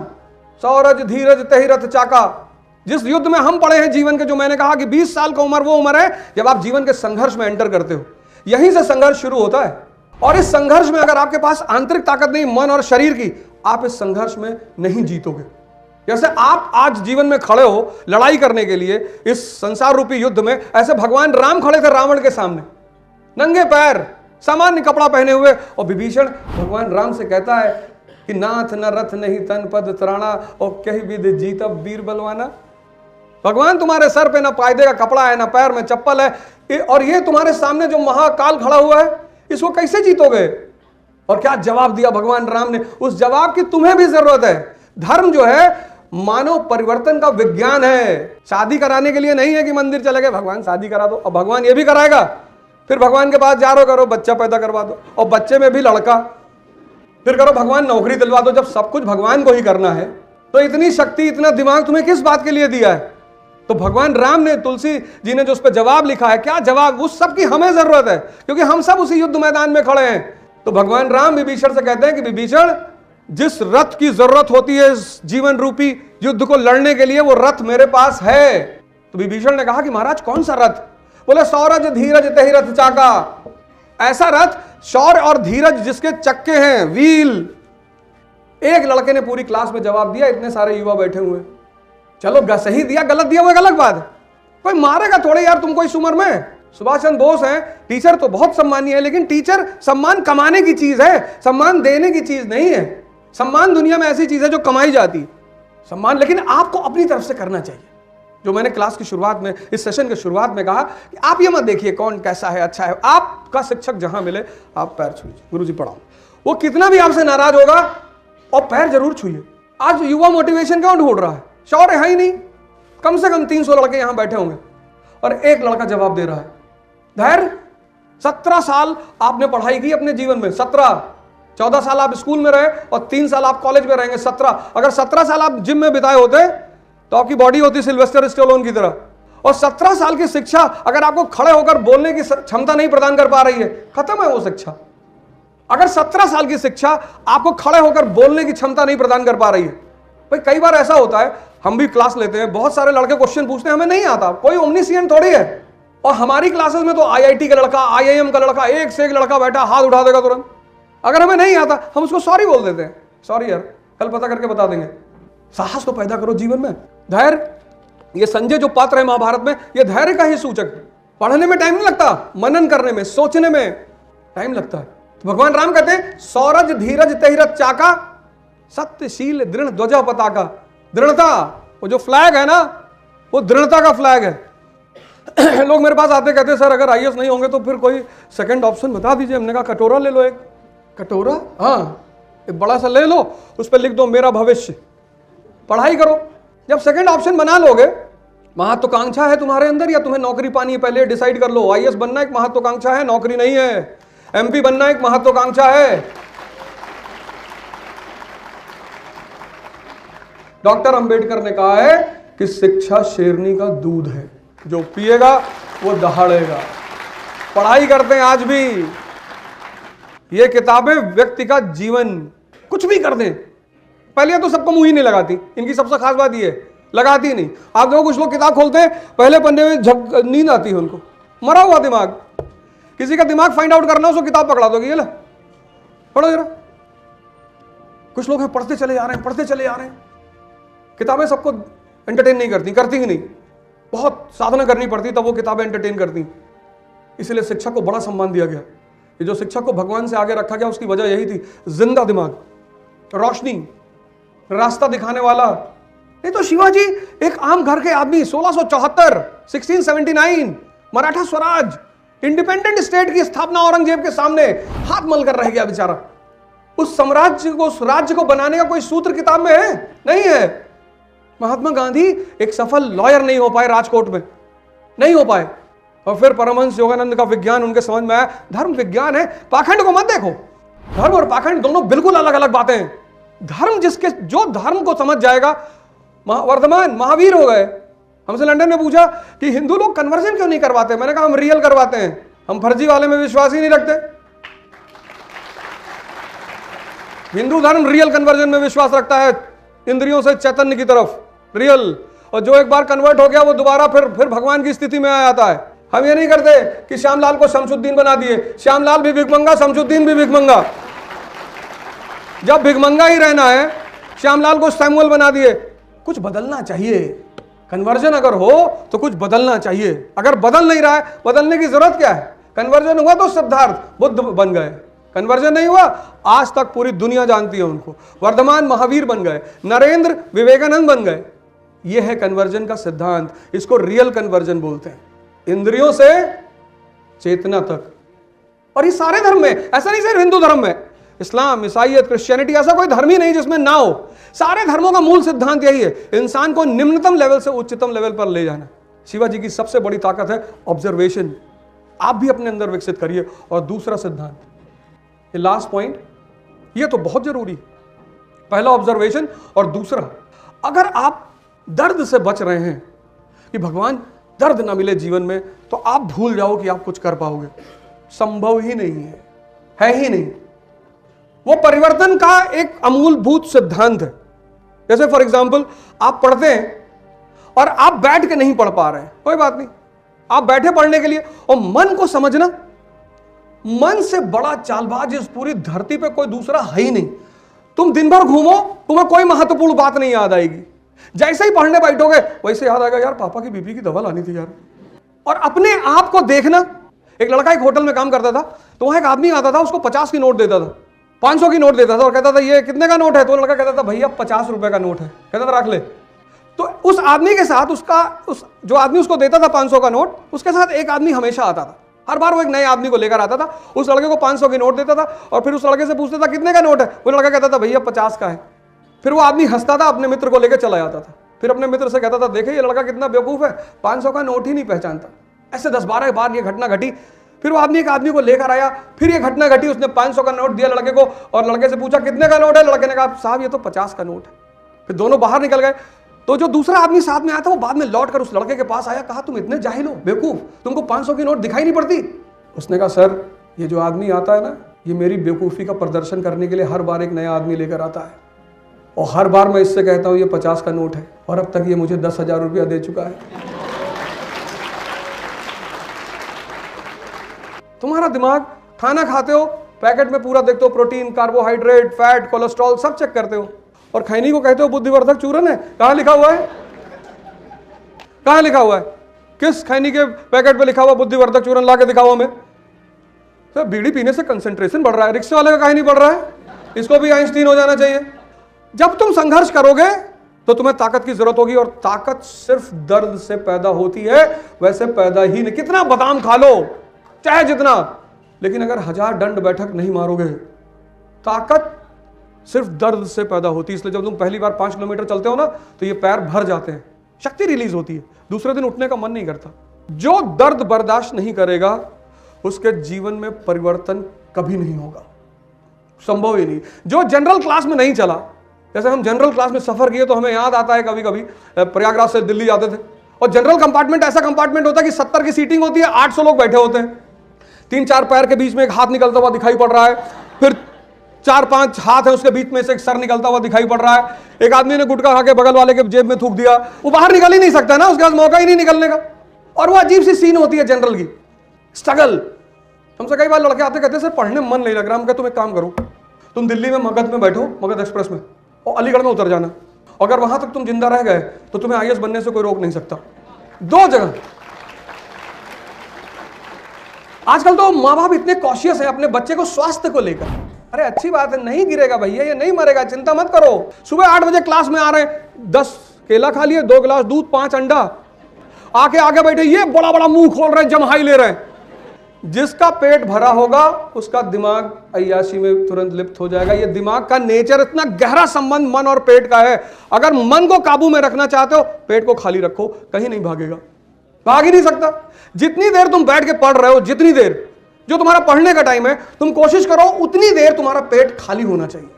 सौरज धीरज तहि रथ चाका। जिस युद्ध में हम पड़े हैं जीवन के, जो मैंने कहा कि 20 साल का उम्र वो उम्र है जब आप जीवन के संघर्ष में एंटर करते हो। यहीं से संघर्ष शुरू होता है। और इस संघर्ष में अगर आपके पास आंतरिक ताकत नहीं, मन और शरीर की, आप इस संघर्ष में नहीं जीतोगे। जैसे आप आज जीवन में खड़े हो लड़ाई करने के लिए इस संसार रूपी युद्ध में, ऐसे भगवान राम खड़े थे रावण के सामने, नंगे पैर, सामान्य कपड़ा पहने हुए। और विभीषण भगवान राम से कहता है कि नाथ न रथ नहीं तन पद त्राणा, और कही विद जीतब वीर बलवाना। भगवान तुम्हारे सर पे ना पायदे का कपड़ा है, ना पैर में चप्पल है, और ये तुम्हारे सामने जो महाकाल खड़ा हुआ है, इसको कैसे जीतोगे? और क्या जवाब दिया भगवान राम ने? उस जवाब की तुम्हें भी जरूरत है। धर्म जो है मानव परिवर्तन का विज्ञान है। शादी कराने के लिए नहीं है कि मंदिर चले गए भगवान शादी करा दो, अब भगवान ये भी कराएगा। फिर भगवान के पास जा रहे हो, करो बच्चा पैदा करवा दो, और बच्चे में भी लड़का, फिर करो भगवान नौकरी दिलवा दो। जब सब कुछ भगवान को ही करना है तो इतनी शक्ति, इतना दिमाग तुम्हें किस बात के लिए दिया है? तो भगवान राम ने, तुलसी जी ने जो उस पर जवाब लिखा है, क्या जवाब? उस सब की हमें जरूरत है, क्योंकि हम सब उसी युद्ध मैदान में खड़े हैं। तो भगवान राम विभीषण से कहते हैं कि विभीषण, जिस रथ की जरूरत होती है इस जीवन रूपी युद्ध को लड़ने के लिए, वो रथ मेरे पास है। तो विभीषण ने कहा कि महाराज कौन सा रथ? बोले सौरज धीरज तहि रथ चाका। ऐसा रथ, शौर्य और धीरज जिसके चक्के हैं, व्हील। एक लड़के ने पूरी क्लास में जवाब दिया, इतने सारे युवा बैठे हुए। चलो सही दिया, गलत दिया वो एक अलग बात है, कोई मारेगा थोड़े यार तुमको इस उम्र में। सुभाष चंद्र बोस हैं, टीचर तो बहुत सम्मानीय है, लेकिन टीचर सम्मान कमाने की चीज है, सम्मान देने की चीज नहीं है। सम्मान दुनिया में ऐसी चीज है जो कमाई जाती है, सम्मान लेकिन आपको अपनी तरफ से करना चाहिए। जो मैंने क्लास की शुरुआत में, इस सेशन के शुरुआत में कहा कि आप ये मत देखिए कौन कैसा है, अच्छा है। आपका शिक्षक जहां मिले आप पैर छूइए, गुरुजी पढ़ाओ। वो कितना भी आपसे नाराज होगा और पैर जरूर छूइए। आज युवा मोटिवेशन क्यों ढूंढ रहा है? शौर्य है ही नहीं। कम से कम 300 लड़के यहां बैठे होंगे और एक लड़का जवाब दे रहा है। धैर्य, 17 साल आपने पढ़ाई की अपने जीवन में, 14 साल आप स्कूल में रहे और 3 साल आप कॉलेज में रहेंगे, 17। अगर 17 साल आप जिम में बिताए होते तो आपकी बॉडी होती सिल्वेस्टर स्टेलोन की तरह। और 17 साल की शिक्षा अगर आपको खड़े होकर बोलने की क्षमता नहीं प्रदान कर पा रही है, खत्म है वो शिक्षा। अगर 17 साल की शिक्षा आपको खड़े होकर बोलने की क्षमता नहीं प्रदान कर पा रही है, भाई कई बार ऐसा होता है, हम भी क्लास लेते हैं, बहुत सारे लड़के क्वेश्चन पूछते हैं, हमें नहीं आता, कोई ओमनीसिएंट थोड़ी है। और हमारी क्लासेस में तो IIT का लड़का, IIM का लड़का, एक से एक लड़का बैठा हाथ उठा देगा तुरंत। अगर हमें नहीं आता हम उसको सॉरी बोल देते हैं, सॉरी यार कल पता करके बता देंगे। साहस तो पैदा करो जीवन में, धैर्य। ये संजय जो पात्र है महाभारत में, ये धैर्य का ही सूचक है। पढ़ने में टाइम नहीं लगता, मनन करने में, सोचने में टाइम लगता है। तो भगवान राम कहते हैं सौरज धीरज तहि रथ चाका, सत्यशील दृढ़ ध्वजा पताका। दृढ़ता, वो जो फ्लैग है ना, वो दृढ़ता का फ्लैग है। लोग मेरे पास आते कहते हैं सर अगर IAS नहीं होंगे तो फिर कोई सेकंड ऑप्शन बता दीजिए। हमने कहा कटोरा ले लो, एक कटोरा, हाँ एक बड़ा सा ले लो, उस पर लिख दो मेरा भविष्य, पढ़ाई करो। जब सेकंड ऑप्शन बना लोगे, महत्वाकांक्षा है तुम्हारे अंदर या तुम्हें नौकरी पानी है, पहले डिसाइड कर लो। IAS बनना एक महत्वाकांक्षा है, नौकरी नहीं है। MP बनना एक महत्वाकांक्षा है। डॉक्टर अंबेडकर ने कहा है कि शिक्षा शेरनी का दूध है, जो पिएगा वो दहाड़ेगा। पढ़ाई करते हैं आज भी। ये किताबें व्यक्ति का जीवन कुछ भी कर दें। पहले तो सबको मुंह ही नहीं लगाती, इनकी सबसे खास बात ये लगाती नहीं। आप देखो कुछ लोग किताब खोलते हैं, पहले पन्ने में नींद आती है उनको, मरा हुआ दिमाग। किसी का दिमाग फाइंड आउट करना, उसको किताब पकड़ा दोगे, ये ला पढ़ो जरा। कुछ लोग हैं पढ़ते चले जा रहे हैं, पढ़ते चले जा रहे हैं। किताबें सबको एंटरटेन नहीं करती, करती ही नहीं, बहुत साधना करनी पड़ती तब वो किताबें एंटरटेन करती। इसलिए शिक्षा को बड़ा सम्मान दिया गया। ये जो शिक्षा को भगवान से आगे रखा गया उसकी वजह यही थी, जिंदा दिमाग, रोशनी, रास्ता दिखाने वाला। नहीं तो शिवाजी एक आम घर के आदमी, 1674, 1679, मराठा स्वराज, इंडिपेंडेंट स्टेट की स्थापना औरंगजेब के सामने हाथ मल कर रह गया बेचारा। उस साम्राज्य को, उस राज्य को बनाने का कोई सूत्र किताब में है? नहीं है। महात्मा गांधी एक सफल लॉयर नहीं हो पाए, राजकोट में नहीं हो पाए। और फिर परमहंस योगानंद का विज्ञान उनके समझ में आया, धर्म विज्ञान है, पाखंड को मत देखो। धर्म और पाखंड दोनों बिल्कुल अलग अलग बातें हैं। धर्म जिसके, जो धर्म को समझ जाएगा, वर्धमान महावीर हो गए। हमसे लंदन में पूछा कि हिंदू लोग कन्वर्जन क्यों नहीं करवाते? मैंने कहा हम रियल करवाते हैं, हम फर्जी वाले में विश्वास ही नहीं रखते। हिंदू धर्म रियल कन्वर्जन में विश्वास रखता है, इंद्रियों से चैतन्य की तरफ, रियल। और जो एक बार कन्वर्ट हो गया वो दोबारा फिर भगवान की स्थिति में आ जाता है। हम ये नहीं करते कि श्यामलाल को शमसुद्दीन बना दिए, श्यामलाल भी भिखमंगा, शमसुद्दीन भी भिखमंगा। जब भिखमंगा ही रहना है, श्यामलाल को सैमुअल बना दिए। कुछ बदलना चाहिए। कन्वर्जन अगर हो तो कुछ बदलना चाहिए। अगर बदल नहीं रहा है, बदलने की जरूरत क्या है? कन्वर्जन हुआ तो सिद्धार्थ बुद्ध बन गए, कन्वर्जन नहीं हुआ, आज तक पूरी दुनिया जानती है उनको। वर्धमान महावीर बन गए, नरेंद्र विवेकानंद बन गए। यह है कन्वर्जन का सिद्धांत। इसको रियल कन्वर्जन बोलते हैं, इंद्रियों से चेतना तक। और ये सारे धर्म में, ऐसा नहीं सिर्फ हिंदू धर्म में, इस्लाम, ईसाईयत, क्रिश्चियनिटी, ऐसा कोई धर्म ही नहीं जिसमें ना हो। सारे धर्मों का मूल सिद्धांत यही है, इंसान को निम्नतम लेवल से उच्चतम लेवल पर ले जाना। शिवाजी की सबसे बड़ी ताकत है ऑब्जर्वेशन, आप भी अपने अंदर विकसित करिए। और दूसरा सिद्धांत, ये लास्ट पॉइंट, ये तो बहुत जरूरी है। पहला ऑब्जर्वेशन, और दूसरा, अगर आप दर्द से बच रहे हैं कि भगवान दर्द ना मिले जीवन में, तो आप भूल जाओ कि आप कुछ कर पाओगे। संभव ही नहीं है ही नहीं। वो परिवर्तन का एक अमूलभूत सिद्धांत है। जैसे फॉर एग्जाम्पल, आप पढ़ते हैं और आप बैठ के नहीं पढ़ पा रहे हैं, कोई बात नहीं, आप बैठे पढ़ने के लिए, और मन को समझना, मन से बड़ा चालबाज इस पूरी धरती पे कोई दूसरा है ही नहीं। तुम दिन भर घूमो, तुम्हें कोई महत्वपूर्ण बात नहीं याद आएगी। जैसे ही पढ़ने बैठोगे वैसे याद आएगा, यार पापा की बीपी की दवा लानी थी यार। और अपने आप को देखना। एक लड़का एक होटल में काम करता था, तो वहां एक आदमी आता था, उसको 50 की नोट देता था, 500 की नोट देता था, और कहता था ये कितने का नोट है? तो लड़का कहता था भैया 50 रुपए का नोट है। कहता था रख ले। तो उस आदमी के साथ जो आदमी उसको देता था 500 का नोट, उसके साथ एक आदमी हमेशा आता था। हर बार वो एक नए आदमी को लेकर आता था, उस लड़के को 500 की नोट देता था, और फिर उस लड़के से पूछता था कितने का नोट है? वो लड़का कहता था भैया 50 का है। फिर वो आदमी हंसता था, अपने मित्र को लेकर चला जाता था। फिर अपने मित्र से कहता था देखे ये लड़का कितना बेवकूफ है, 500 का नोट ही नहीं पहचानता। ऐसे 10-12 बार ये घटना घटी। फिर वो आदमी एक आदमी को लेकर आया, फिर ये घटना घटी, उसने 500 का नोट दिया लड़के को, और लड़के से पूछा कितने का नोट है? लड़के ने कहा साहब ये तो 50 का नोट है। फिर दोनों बाहर निकल गए। तो जो दूसरा आदमी साथ में आया था, वो बाद में लौट कर उस लड़के के पास आया, कहा तुम इतने जाहिल हो, बेवकूफ, तुमको 500 की नोट दिखाई नहीं पड़ती? उसने कहा सर ये जो आदमी आता है ना, ये मेरी बेवकूफ़ी का प्रदर्शन करने के लिए हर बार एक नया आदमी लेकर आता है, और हर बार मैं इससे कहता हूँ ये 50 का नोट है, और अब तक ये मुझे 10,000 रुपया दे चुका है। तुम्हारा दिमाग, खाना खाते हो, पैकेट में पूरा देखते हो, प्रोटीन, कार्बोहाइड्रेट, फैट, कोलेस्ट्रॉल सब चेक करते हो, और खैनी को कहते हो बुद्धिवर्धक चूरन है। कहाँ लिखा हुआ है? कहाँ लिखा हुआ है? किस खैनी के पैकेट पे लिखा हुआ बुद्धिवर्धक चूरन? ला के दिखाओ हमें। सर बीड़ी पीने से कंसंट्रेशन बढ़ रहा है, रिक्शे वाले का कहीं नहीं बढ़ रहा है, इसको भी आइंस्टीन हो जाना चाहिए। जब तुम संघर्ष करोगे तो तुम्हें ताकत की जरूरत होगी, और ताकत सिर्फ दर्द से पैदा होती है, वैसे पैदा ही नहीं। कितना बादाम खा लो, चाहे जितना, लेकिन अगर 1000 दंड बैठक नहीं मारोगे, ताकत सिर्फ दर्द से पैदा होती है। इसलिए जब तुम पहली बार 5 किलोमीटर चलते हो ना, तो ये पैर भर जाते हैं, शक्ति रिलीज होती है, दूसरे दिन उठने का मन नहीं करता। जो दर्द बर्दाश्त नहीं करेगा उसके जीवन में परिवर्तन कभी नहीं होगा, संभव ही नहीं। जो जनरल क्लास में नहीं चला, जैसे हम जनरल क्लास में सफर किए तो हमें याद आता है कभी कभी प्रयागराज से दिल्ली जाते थे, और जनरल कंपार्टमेंट ऐसा कंपार्टमेंट होता है कि 70 की सीटिंग होती है, 800 लोग बैठे होते हैं, 3-4 पैर के बीच में एक हाथ निकलता हुआ दिखाई पड़ रहा है, फिर 4-5 हाथ है उसके बीच में से एक सर निकलता हुआ दिखाई पड़ रहा है। एक आदमी ने गुटखा खा के बगल वाले के जेब में थूक दिया, वो बाहर निकल ही नहीं सकता ना, उसके पास मौका ही नहीं निकलने का। और वो अजीब सी सीन होती है जनरल की, स्ट्रगल। हमसे कई बार लड़के आते कहते सर पढ़ने में मन नहीं लग रहा। हम कहते तुम एक काम करो, तुम दिल्ली में मगध में बैठो, मगध एक्सप्रेस में, और अलीगढ़ में उतर जाना। अगर वहां तक तुम जिंदा रह गए तो तुम्हें IAS बनने से कोई रोक नहीं सकता। 2 जगह। आजकल तो माँ बाप इतने कॉशियस हैं अपने बच्चे को स्वास्थ्य को लेकर। अरे अच्छी बात है, नहीं गिरेगा भैया, ये नहीं मरेगा, चिंता मत करो। सुबह 8 बजे क्लास में आ रहे हैं, 10 केला खा लिए, 2 गिलास दूध, 5 अंडा, आके आगे बैठे, ये बड़ा बड़ा मुंह खोल रहे हैं, जमहाई ले रहे हैं। जिसका पेट भरा होगा उसका दिमाग अय्याशी में तुरंत लिप्त हो जाएगा। ये दिमाग का नेचर, इतना गहरा संबंध मन और पेट का है। अगर मन को काबू में रखना चाहते हो, पेट को खाली रखो, कहीं नहीं भागेगा, भाग ही नहीं सकता। जितनी देर तुम बैठ के पढ़ रहे हो, जितनी देर जो तुम्हारा पढ़ने का टाइम है, तुम कोशिश करो उतनी देर तुम्हारा पेट खाली होना चाहिए।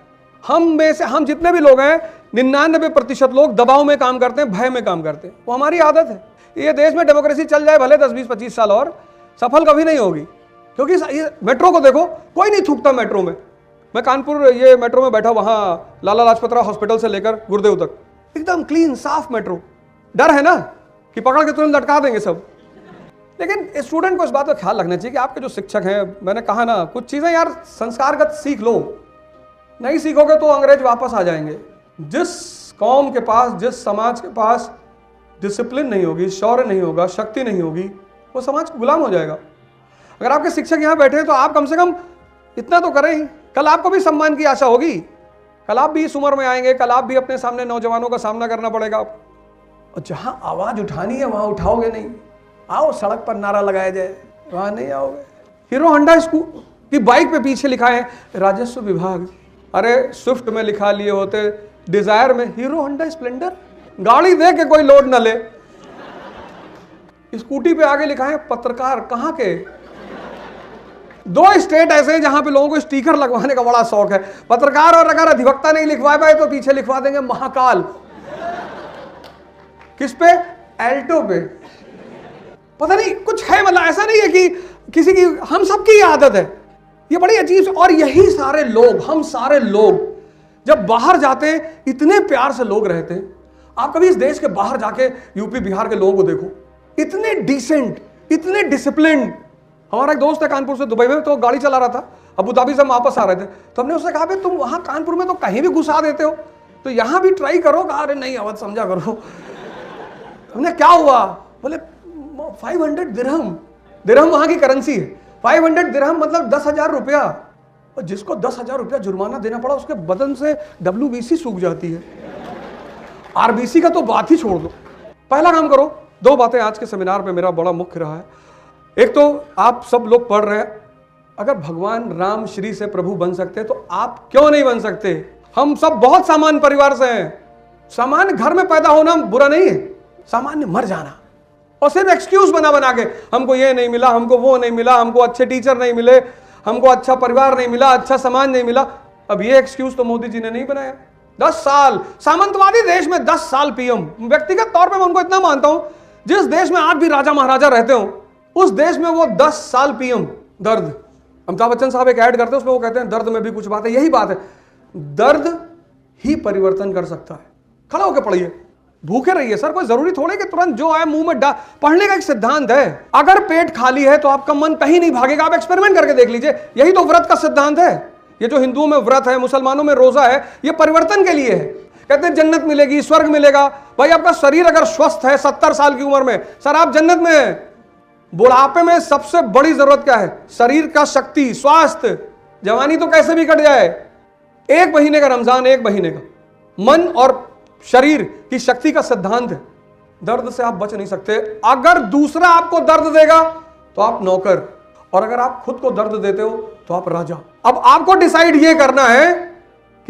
हम जितने भी लोग हैं, 99% लोग दबाव में काम करते हैं, भय में काम करते हैं। वो हमारी आदत है। ये देश में डेमोक्रेसी चल जाए भले 10, 20, 25 साल और, सफल कभी नहीं होगी। क्योंकि ये मेट्रो को देखो, कोई नहीं थूकता मेट्रो में। मैं कानपुर ये मेट्रो में बैठा, वहां लाला लाजपत राय हॉस्पिटल से लेकर गुरुदेव तक एकदम क्लीन साफ मेट्रो। डर है ना कि पकड़ के तुरंत लटका देंगे सब। लेकिन स्टूडेंट को इस बात का ख्याल रखना चाहिए कि आपके जो शिक्षक हैं, मैंने कहा ना, कुछ चीजें यार संस्कारगत सीख लो। नहीं सीखोगे तो अंग्रेज वापस आ जाएंगे। जिस कौम के पास, जिस समाज के पास डिसिप्लिन नहीं होगी, शौर्य नहीं होगा, शक्ति नहीं होगी, वो समाज गुलाम हो जाएगा। अगर आपके शिक्षक यहाँ बैठे हैं तो आप कम से कम इतना तो करें ही। कल आपको भी सम्मान की आशा होगी, कल आप भी इस उम्र में आएंगे, कल आप भी अपने सामने नौजवानों का सामना करना पड़ेगा आपको। और जहां आवाज उठानी है वहां उठाओगे नहीं। आओ सड़क पर नारा लगाया जाए, वहां नहीं आओगे। हीरो होंडा की बाइक पे पीछे लिखा है राजस्व विभाग। अरे स्विफ्ट में लिखा लिए होते, डिजायर में हीरो होंडा स्प्लेंडर। गाड़ी दे के कोई लोड न ले। स्कूटी पे आगे लिखा है पत्रकार। कहां के? 2 स्टेट ऐसे हैं जहां पे लोगों को स्टिकर लगवाने का बड़ा शौक है। पत्रकार, और अगर अधिवक्ता नहीं लिखवा पाए तो पीछे लिखवा देंगे महाकाल। किस पे? एल्टो पे। पता नहीं कुछ है, मतलब ऐसा नहीं है कि किसी की, हम सबकी आदत है ये बड़ी अजीब। और यही सारे लोग, हम सारे लोग जब बाहर जाते हैं इतने प्यार से लोग रहते हैं। आप कभी इस देश के बाहर जाके यूपी बिहार के लोगों को देखो, इतने डिसेंट, इतने डिसिप्लिन। हमारा एक दोस्त है कानपुर से दुबई में, तो गाड़ी चला रहा था, अबू धाबी से हम वापस आ रहे थे, तो हमने उससे कहा भाई तुम वहां कानपुर में तो कहीं भी घुसा देते हो, तो यहां भी ट्राई करो। कहा अरे नहीं आवाज समझा करो। हमने क्या हुआ? बोले 500 दिरहम। दिरहम वहां की करेंसी है। 500 दिरहम मतलब 10,000 रुपया। और जिसको 10,000 रुपया जुर्माना देना पड़ा उसके बदन से WBC सूख जाती है। RBC का तो बात ही छोड़ दो। पहला काम करो, 2 बातें आज के सेमिनार में मेरा बड़ा मुख्य रहा है। एक तो आप सब लोग पढ़ रहे हैं, अगर भगवान राम श्री से प्रभु बन सकते हैं तो आप क्यों नहीं बन सकते? हम सब बहुत सामान्य परिवार से हैं। सामान्य घर में पैदा होना बुरा नहीं है, सामान्य मर जाना। और सिर्फ एक्सक्यूज बना बना के, हमको ये नहीं मिला, हमको वो नहीं मिला, हमको अच्छे टीचर नहीं मिले, हमको अच्छा परिवार नहीं मिला, अच्छा समाज नहीं मिला। अब ये एक्सक्यूज तो मोदी जी ने नहीं बनाया। 10 साल सामंतवादी देश में 10 साल पीएम। व्यक्तिगत तौर पे मैं उनको इतना मानता हूं, जिस देश में आज भी राजा महाराजा रहते हो उस देश में वो 10 साल पीएम। दर्द, अमिताभ बच्चन साहब एक ऐड करते हैं, उसमें वो कहते हैं दर्द में भी कुछ बात है। यही बात है, दर्द ही परिवर्तन कर सकता है। खड़ा होकर पढ़िए, भूखे रहिए सर, कोई जरूरी थोड़े कि तुरंत जो आए मुंह में पढ़ने का एक सिद्धांत है। अगर पेट खाली है तो आपका मन कहीं नहीं भागेगा। आप एक्सपेरिमेंट करके देख लीजिए, यही तो व्रत का सिद्धांत है। ये जो हिंदुओं में व्रत है, मुसलमानों में रोजा है, ये परिवर्तन के लिए है। कहते हैं जन्नत मिलेगी, स्वर्ग मिलेगा। भाई आपका शरीर अगर स्वस्थ है 70 साल की उम्र में, सर आप जन्नत में हैं। बुढ़ापे में सबसे बड़ी जरूरत क्या है? शरीर का शक्ति, स्वास्थ्य। जवानी तो कैसे भी कट जाए, 1 महीने का रमजान, 1 महीने का। मन और शरीर की शक्ति का सिद्धांत है। दर्द से आप बच नहीं सकते। अगर दूसरा आपको दर्द देगा तो आप नौकर, और अगर आप खुद को दर्द देते हो तो आप राजा। अब आपको डिसाइड ये करना है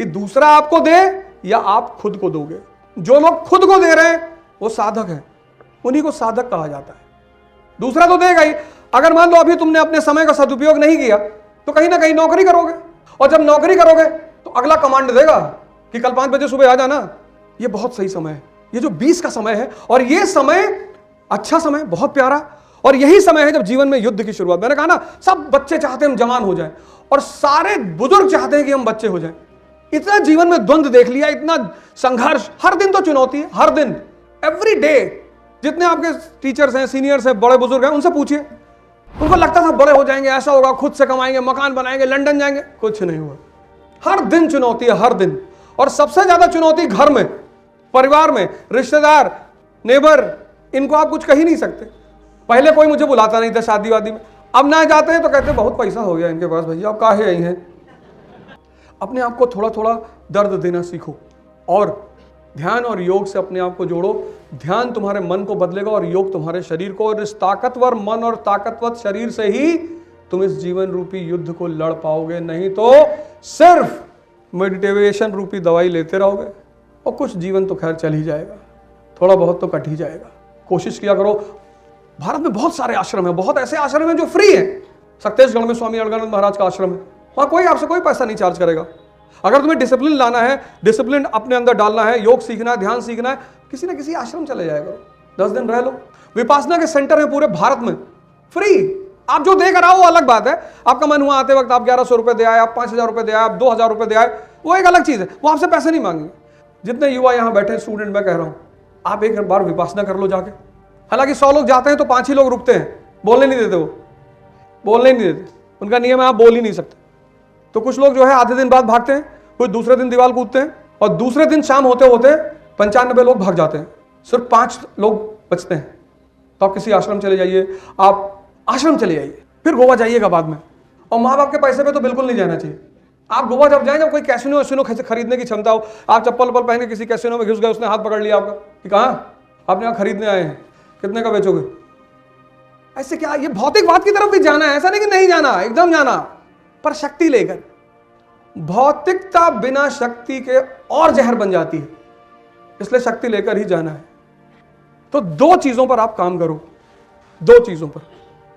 कि दूसरा आपको दे या आप खुद को दोगे। जो लोग खुद को दे रहे हैं वो साधक हैं, उन्हीं को साधक कहा जाता है। दूसरा तो देगा ही। अगर मान लो अभी तुमने अपने समय का सदुपयोग नहीं किया तो कहीं ना कहीं नौकरी करोगे, और जब नौकरी करोगे तो अगला कमांड देगा कि कल 5 बजे सुबह आ जाना। ये बहुत सही समय है, ये जो 20 का समय है, और ये समय अच्छा समय, बहुत प्यारा। और यही समय है जब जीवन में युद्ध की शुरुआत। मैंने कहा ना, सब बच्चे चाहते हैं हम जवान हो जाएं, और सारे बुजुर्ग चाहते हैं कि हम बच्चे हो जाएं। इतना जीवन में द्वंद्व देख लिया, इतना संघर्ष। हर दिन तो चुनौती है, हर दिन, एवरी डे। जितने आपके टीचर्स हैं, सीनियर्स हैं, बड़े बुजुर्ग हैं, उनसे पूछिए। उनको लगता था बड़े हो जाएंगे, ऐसा होगा, खुद से कमाएंगे, मकान बनाएंगे, लंदन जाएंगे। कुछ नहीं हुआ। हर दिन चुनौती है, हर दिन। और सबसे ज्यादा चुनौती घर में, परिवार में, रिश्तेदार, नेबर, इनको आप कुछ कह ही नहीं सकते। पहले कोई मुझे बुलाता नहीं था शादी वादी में, अब ना जाते हैं तो कहते हैं बहुत पैसा हो गया इनके पास, भैया अब काहे आई हैं। अपने आप को थोड़ा थोड़ा दर्द देना सीखो, और ध्यान और योग से अपने आप को जोड़ो। ध्यान तुम्हारे मन को बदलेगा और योग तुम्हारे शरीर को। और इस ताकतवर मन और ताकतवर शरीर से ही तुम इस जीवन रूपी युद्ध को लड़ पाओगे। नहीं तो सिर्फ मेडिटेशन रूपी दवाई लेते रहोगे, और कुछ जीवन तो खैर चल ही जाएगा, थोड़ा बहुत तो कट ही जाएगा। कोशिश किया करो। भारत में बहुत सारे आश्रम हैं, बहुत ऐसे आश्रम हैं जो फ्री हैं। छत्तीसगढ़ में स्वामी अड़गड़ानंद महाराज का आश्रम है, वहां कोई आपसे कोई पैसा नहीं चार्ज करेगा। अगर तुम्हें डिसिप्लिन लाना है, डिसिप्लिन अपने अंदर डालना है, योग सीखना है, ध्यान सीखना है, किसी ना किसी आश्रम चले जाया करो, 10 दिन रह लो। विपासना के सेंटर है पूरे भारत में, फ्री। आप जो देकर आओ वो अलग बात है। आपका मन हुआ आते वक्त आप 1100 रुपए दे आए, आप 5000 रुपए दे आए, आप 2000 रुपए दे आए, वो एक अलग चीज है, वो आपसे पैसे नहीं मांगेंगे। जितने युवा यहाँ बैठे, स्टूडेंट मैं कह रहा हूं, आप एक बार विपासना कर लो जाके। हालांकि 100 लोग जाते हैं तो 5 ही लोग रुकते हैं, बोलने नहीं देते, वो बोलने नहीं देते, उनका नियम है आप बोल ही नहीं सकते। तो कुछ लोग जो है आधे दिन बाद भागते हैं, कुछ दूसरे दिन दीवार कूदते हैं, और दूसरे दिन शाम होते होते 95 लोग भाग जाते हैं, सिर्फ 5 लोग बचते हैं। तो आप किसी आश्रम चले जाइए, आप आश्रम चले जाइए, फिर गोवा जाइएगा बाद में। और माँ बाप के पैसे पे तो बिल्कुल नहीं जाना चाहिए। आप गोवा जब जाएं, जब कोई कैसीनो खरीदने की क्षमता हो, आप चप्पल पहन के किसी कैसीनो में घुस गए, उसने हाथ पकड़ लिया आपका कि कहाँ, आप यहाँ खरीदने आए हैं, कितने का बेचोगे? ऐसे क्या, ये भौतिकवाद की तरफ भी जाना है, ऐसा नहीं कि नहीं जाना, एकदम जाना, पर शक्ति लेकर। भौतिकता बिना शक्ति के और जहर बन जाती है, इसलिए शक्ति लेकर ही जाना है। तो दो चीजों पर आप काम करो, दो चीजों पर।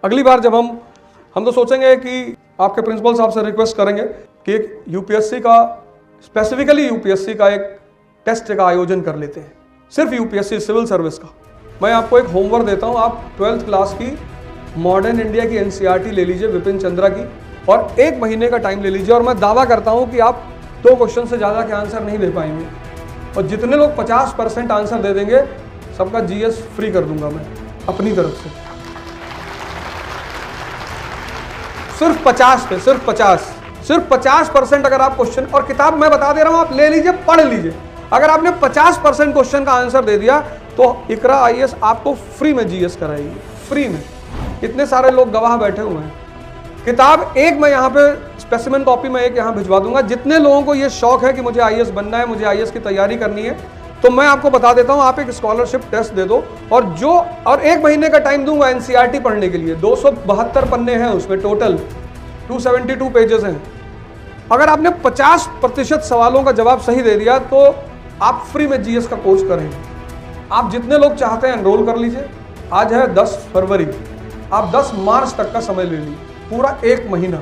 अगली बार जब हम तो सोचेंगे कि आपके प्रिंसिपल साहब से रिक्वेस्ट करेंगे कि एक यूपीएससी का, स्पेसिफिकली यूपीएससी का एक टेस्ट का आयोजन कर लेते हैं, सिर्फ यूपीएससी सिविल सर्विस का। मैं आपको एक होमवर्क देता हूं, आप 12th क्लास की मॉडर्न इंडिया की एनसीईआरटी ले लीजिए विपिन चंद्रा की, और 1 महीने का टाइम ले लीजिए, और मैं दावा करता हूं कि आप 2 क्वेश्चन से ज्यादा के आंसर नहीं दे पाएंगे। और जितने लोग 50% आंसर दे देंगे, सबका जीएस फ्री कर दूंगा मैं अपनी तरफ से, सिर्फ 50 पे, सिर्फ 50% अगर आप क्वेश्चन, और किताब मैं बता दे रहा हूं, आप ले लीजिए, पढ़ लीजिए। अगर आपने 50% क्वेश्चन का आंसर दे दिया तो इकरा आईएएस आपको फ्री में जीएस कराएगी, फ्री में। इतने सारे लोग गवाह बैठे हुए हैं। किताब एक मैं यहाँ पे स्पेसिमेन कॉपी में एक यहाँ भिजवा दूंगा। जितने लोगों को ये शौक है कि मुझे आईएएस बनना है, मुझे आईएएस की तैयारी करनी है, तो मैं आपको बता देता हूँ, आप एक स्कॉलरशिप टेस्ट दे दो, और 1 महीने का टाइम दूंगा एनसीईआरटी पढ़ने के लिए। 272 पन्ने हैं उसमें, टोटल 272 पेजेस हैं। अगर आपने 50% सवालों का जवाब सही दे दिया तो आप फ्री में जीएस का कोर्स करेंगे। आप जितने लोग चाहते हैं एनरोल कर लीजिए। आज है 10 फरवरी, आप 10 मार्च तक का समय ले लीजिए, पूरा 1 महीना,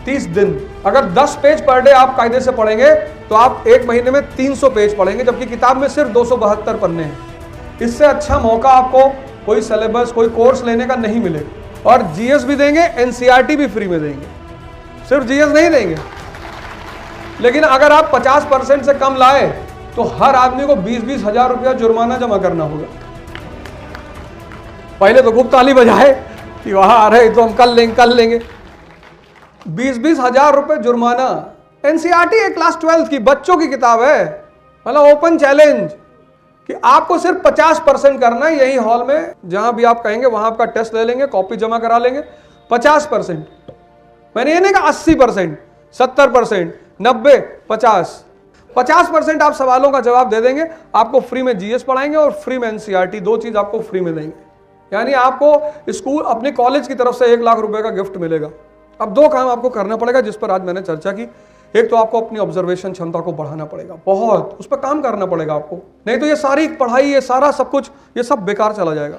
30 दिन। अगर 10 पेज पर डे आप कायदे से पढ़ेंगे तो आप 1 महीने में 300 पेज पढ़ेंगे, जबकि किताब में सिर्फ 272 पन्ने हैं। इससे अच्छा मौका आपको कोई सिलेबस, कोई कोर्स लेने का नहीं मिलेगा। और जीएस भी देंगे, एनसीईआरटी भी फ्री में देंगे, सिर्फ जीएस नहीं देंगे। लेकिन अगर आप 50% से कम लाए तो हर आदमी को 20-20 हजार रुपया जुर्माना जमा करना होगा। पहले तो खूब ताली बजाए कि वहां आ रहे तो हम कर लेंगे। 20-20 हजार रुपए जुर्माना। एनसीईआरटी है क्लास 12 की, बच्चों की किताब है, मतलब ओपन चैलेंज कि आपको सिर्फ 50% करना है। यही हॉल में जहां भी आप कहेंगे वहां आपका टेस्ट ले लेंगे, कॉपी जमा करा लेंगे। 50%, मैंने ये नहीं कहा 80%, 70%, 90, 50% आप सवालों का जवाब दे देंगे, आपको फ्री में जीएस पढ़ाएंगे और फ्री में एनसीईआरटी, 2 चीज आपको फ्री में देंगे। यानी आपको स्कूल, अपने कॉलेज की तरफ से 1 लाख रुपए का गिफ्ट मिलेगा। अब 2 काम आपको करना पड़ेगा जिस पर आज मैंने चर्चा की। एक तो आपको अपनी ऑब्जर्वेशन क्षमता को बढ़ाना पड़ेगा, बहुत उस पर काम करना पड़ेगा आपको, नहीं तो ये सारी पढ़ाई, ये सारा सब कुछ, ये सब बेकार चला जाएगा।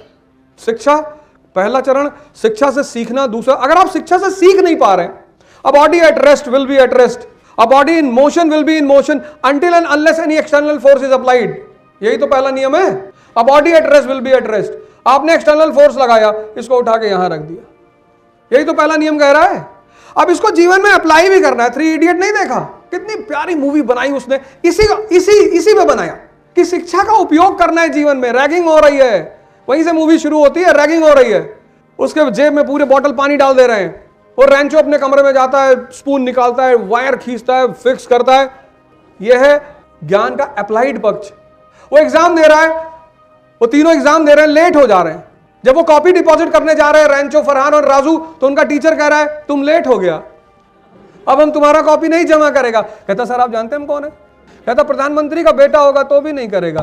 शिक्षा, पहला चरण शिक्षा से सीखना। दूसरा, अगर आप शिक्षा से सीख नहीं पा रहे हैं, a body at rest will be at rest, a body in motion will be in motion until and unless any external force is applied। यही तो पहला नियम है, a body at rest will be at rest। आपने एक्सटर्नल फोर्स लगाया, इसको उठा के यहां रख दिया, यही तो पहला नियम कह रहा है। अब इसको जीवन में अप्लाई भी करना है। 3 इडियट नहीं देखा? कितनी प्यारी मूवी बनाई उसने, इसी में बनाया कि शिक्षा का उपयोग करना है जीवन में। रैगिंग हो रही है, वहीं से मूवी शुरू होती है, रैगिंग हो रही है, उसके जेब में पूरे बॉटल पानी डाल दे रहे हैं, और रैंचो अपने कमरे में जाता है, स्पून निकालता है, वायर खींचता है, फिक्स करता है। यह है ज्ञान का अप्लाइड पक्ष। वो एग्जाम दे रहा है, वो तीनों एग्जाम दे रहे हैं, लेट हो जा रहे हैं। जब वो कॉपी डिपॉजिट करने जा रहे हैं, रैंचो, फरहान और राजू, तो उनका टीचर कह रहा है तुम लेट हो गया, अब हम तुम्हारा कॉपी नहीं जमा करेगा। कहता सर आप जानते हैं हम कौन है? कहता प्रधानमंत्री का बेटा होगा तो भी नहीं करेगा।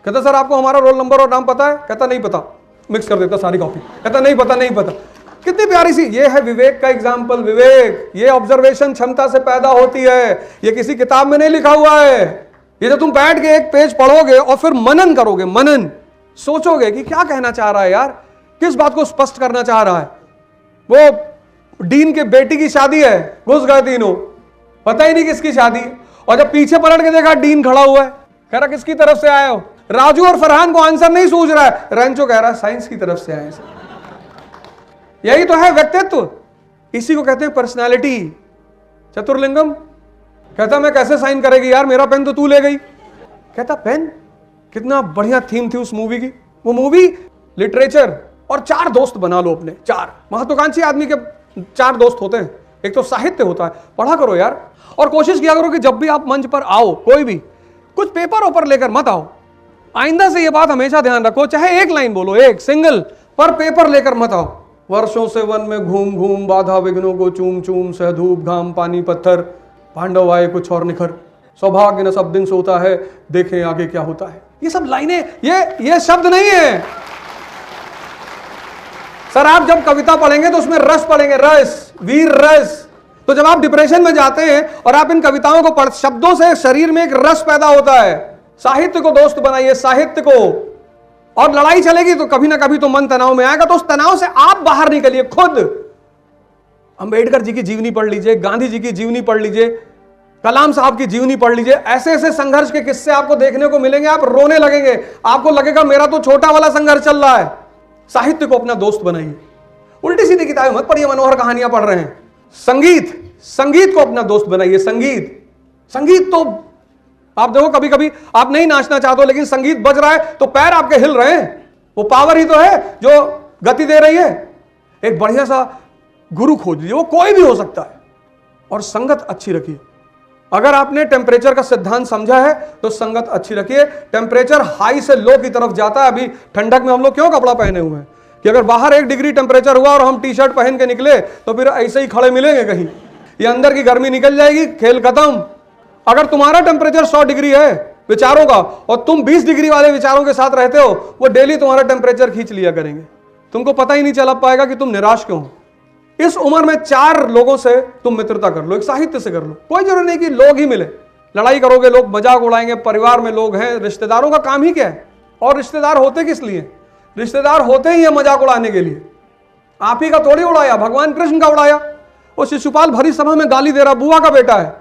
कहता सर आपको हमारा रोल नंबर और नाम पता है? कहता नहीं पता। मिक्स कर देता सारी कॉपी, कहता नहीं पता। कितनी प्यारी सी, ये है विवेक का एग्जाम्पल। विवेक ये ऑब्जर्वेशन क्षमता से पैदा होती है, ये किसी किताब में नहीं लिखा हुआ है। ये जो तुम बैठ के एक पेज पढ़ोगे और फिर मनन करोगे, मनन सोचोगे कि क्या कहना चाह रहा है यार, किस बात को स्पष्ट करना चाह रहा है। वो डीन के बेटी की शादी है, घुस गए तीनों, पता ही नहीं किसकी शादी, और जब पीछे पलट के देखा डीन खड़ा हुआ है, कह रहा किसकी तरफ से आए हो? राजू और फरहान को आंसर नहीं सूझ रहा है, रैंचो कह रहा है साइंस की तरफ से आए। यही तो है व्यक्तित्व, इसी को कहते हैं पर्सनैलिटी। चतुर्लिंगम कहता मैं कैसे साइन करेगी यार, मेरा पेन तो तू ले गई। कहता पेन, कितना बढ़िया थीम थी उस मूवी की। वो मूवी लिटरेचर, और 4 दोस्त बना लो अपने, 4 महत्वाकांक्षी आदमी के 4 दोस्त होते हैं। एक तो साहित्य होता है, पढ़ा करो यार, और कोशिश किया करो कि जब भी आप मंच पर आओ, कोई भी कुछ पेपर ऊपर लेकर मत आओ। आइंदा से ये बात हमेशा ध्यान रखो, चाहे 1 लाइन बोलो, 1 सिंगल, पर पेपर लेकर मत आओ। वर्षों से वन में घूम घूम, बाधा विघ्नों को चूम चूम, सह धूप घाम पानी पत्थर, पांडव आए कुछ और निखर, सौभाग्य न सब दिन सोता है, देखें आगे क्या होता है। ये सब लाइनें, ये शब्द नहीं है सर। आप जब कविता पढ़ेंगे तो उसमें रस पढ़ेंगे, रस, वीर रस। तो जब आप डिप्रेशन में जाते हैं और आप इन कविताओं को पढ़, शब्दों से शरीर में एक रस पैदा होता है। साहित्य को दोस्त बनाइए, साहित्य को। और लड़ाई चलेगी तो कभी ना कभी तो मन तनाव में आएगा, तो उस तनाव से आप बाहर निकलिए खुद। अंबेडकर जी की जीवनी पढ़ लीजिए, गांधी जी की जीवनी पढ़ लीजिए, कलाम साहब की जीवनी पढ़ लीजिए। ऐसे ऐसे संघर्ष के किस्से आपको देखने को मिलेंगे, आप रोने लगेंगे, आपको लगेगा मेरा तो छोटा वाला संघर्ष चल रहा है। साहित्य को अपना दोस्त बनाइए। उल्टी सीधी किताबें मत पढ़िए, मनोहर कहानियां पढ़ रहे हैं। संगीत को अपना दोस्त बनाइए। संगीत तो आप देखो, कभी कभी आप नहीं नाचना चाहते हो लेकिन संगीत बज रहा है तो पैर आपके हिल रहे हैं। वो पावर ही तो है जो गति दे रही है। एक बढ़िया सा गुरु खोज लीजिए, वो कोई भी हो सकता है। और संगत अच्छी रखिए। अगर आपने टेम्परेचर का सिद्धांत समझा है तो संगत अच्छी रखिए। टेम्परेचर हाई से लो की तरफ जाता है। अभी ठंडक में हम लोग क्यों कपड़ा पहने हुए हैं कि अगर बाहर 1 डिग्री टेम्परेचर हुआ और हम टी शर्ट पहन के निकले तो फिर ऐसे ही खड़े मिलेंगे कहीं। ये अंदर की गर्मी निकल जाएगी, खेल खत्म। अगर तुम्हारा टेम्परेचर 100 डिग्री है विचारों का और तुम 20 डिग्री वाले विचारों के साथ रहते हो, वो डेली तुम्हारा टेम्परेचर खींच लिया करेंगे। तुमको पता ही नहीं चल पाएगा कि तुम निराश क्यों हो। इस उम्र में 4 लोगों से तुम मित्रता कर लो। एक साहित्य से कर लो। कोई जरूरी नहीं कि लोग ही मिले। लड़ाई करोगे लोग मजाक उड़ाएंगे, परिवार में लोग हैं, रिश्तेदारों का काम ही क्या है। और रिश्तेदार होते किस लिए? रिश्तेदार होते ही है मजाक उड़ाने के लिए। आप ही का थोड़ी उड़ाया, भगवान कृष्ण का उड़ाया। वो शिशुपाल भरी सभा में गाली दे रहा, बुआ का बेटा है,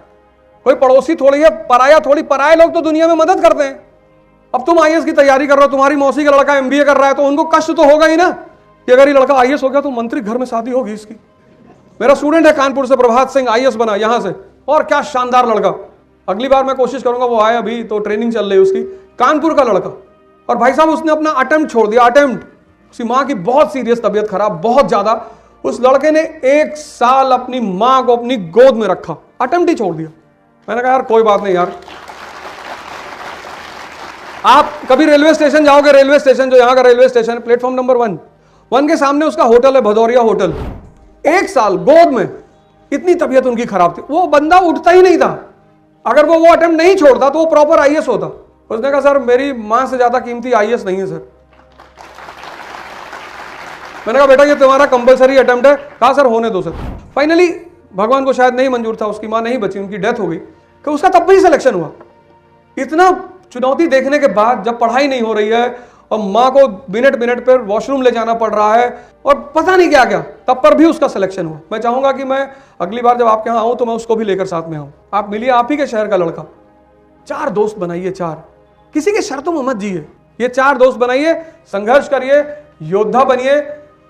कोई पड़ोसी थोड़ी है, पराया थोड़ी। पराये लोग तो दुनिया में मदद करते हैं। अब तुम आईएएस की तैयारी कर रहे हो, तुम्हारी मौसी का लड़का एमबीए कर रहा है, तो उनको कष्ट तो होगा ही ना कि अगर ये लड़का आईएएस हो गया तो मंत्री घर में शादी होगी इसकी। मेरा स्टूडेंट है कानपुर से, प्रभात सिंह, आईएएस बना यहां से, और क्या शानदार लड़का। अगली बार मैं कोशिश करूंगा, वो आए, अभी तो ट्रेनिंग चल रही है उसकी। कानपुर का लड़का, और भाई साहब उसने अपना अटेम्प्ट छोड़ दिया। अटेम्प्ट, उसकी माँ की बहुत सीरियस तबीयत खराब, बहुत ज्यादा। उस लड़के ने 1 साल अपनी माँ को अपनी गोद में रखा, अटेम्प्ट ही छोड़ दिया। मैंने कहा यार कोई बात नहीं यार। आप कभी रेलवे स्टेशन जाओगे, रेलवे स्टेशन जो यहाँ का रेलवे स्टेशन है, प्लेटफॉर्म नंबर 1 के सामने उसका होटल है, भदौरिया होटल। 1 साल गोद में, इतनी तबीयत उनकी खराब थी, वो बंदा उठता ही नहीं था। अगर वो अटेम्प्ट नहीं छोड़ता तो वो प्रॉपर आईएएस होता। उसने कहा सर मेरी मां से ज्यादा कीमती आईएएस नहीं है सर। मैंने कहा बेटा ये तुम्हारा कंपलसरी अटेम्प्ट है। कहा सर होने दो सर। फाइनली भगवान को शायद नहीं मंजूर था, उसकी मां नहीं बची, उनकी डेथ हो गई, कि उसका तब भी सिलेक्शन हुआ। इतना चुनौती देखने के बाद, जब पढ़ाई नहीं हो रही है और माँ को मिनट मिनट पर वॉशरूम ले जाना पड़ रहा है और पता नहीं क्या क्या, तब पर भी उसका सिलेक्शन हुआ। मैं चाहूंगा कि मैं अगली बार जब आपके यहाँ आऊँ तो मैं उसको भी लेकर साथ में आऊँ। आप मिलिए, आप ही के शहर का लड़का। 4 दोस्त बनाइए, 4, किसी के शर्तों में मत जिए। ये 4 दोस्त बनाइए, संघर्ष करिए, योद्धा बनिए,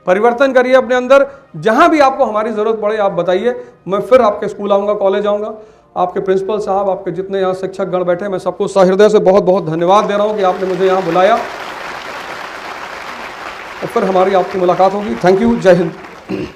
परिवर्तन करिए अपने अंदर। जहां भी आपको हमारी जरूरत पड़े आप बताइए। मैं फिर आपके स्कूल आऊंगा, कॉलेज आऊंगा। आपके प्रिंसिपल साहब, आपके जितने यहाँ शिक्षक गण बैठे, मैं सबको सहृदय से बहुत बहुत धन्यवाद दे रहा हूँ कि आपने मुझे यहाँ बुलाया। और फिर हमारी आपकी मुलाकात होगी। थैंक यू, जय हिंद।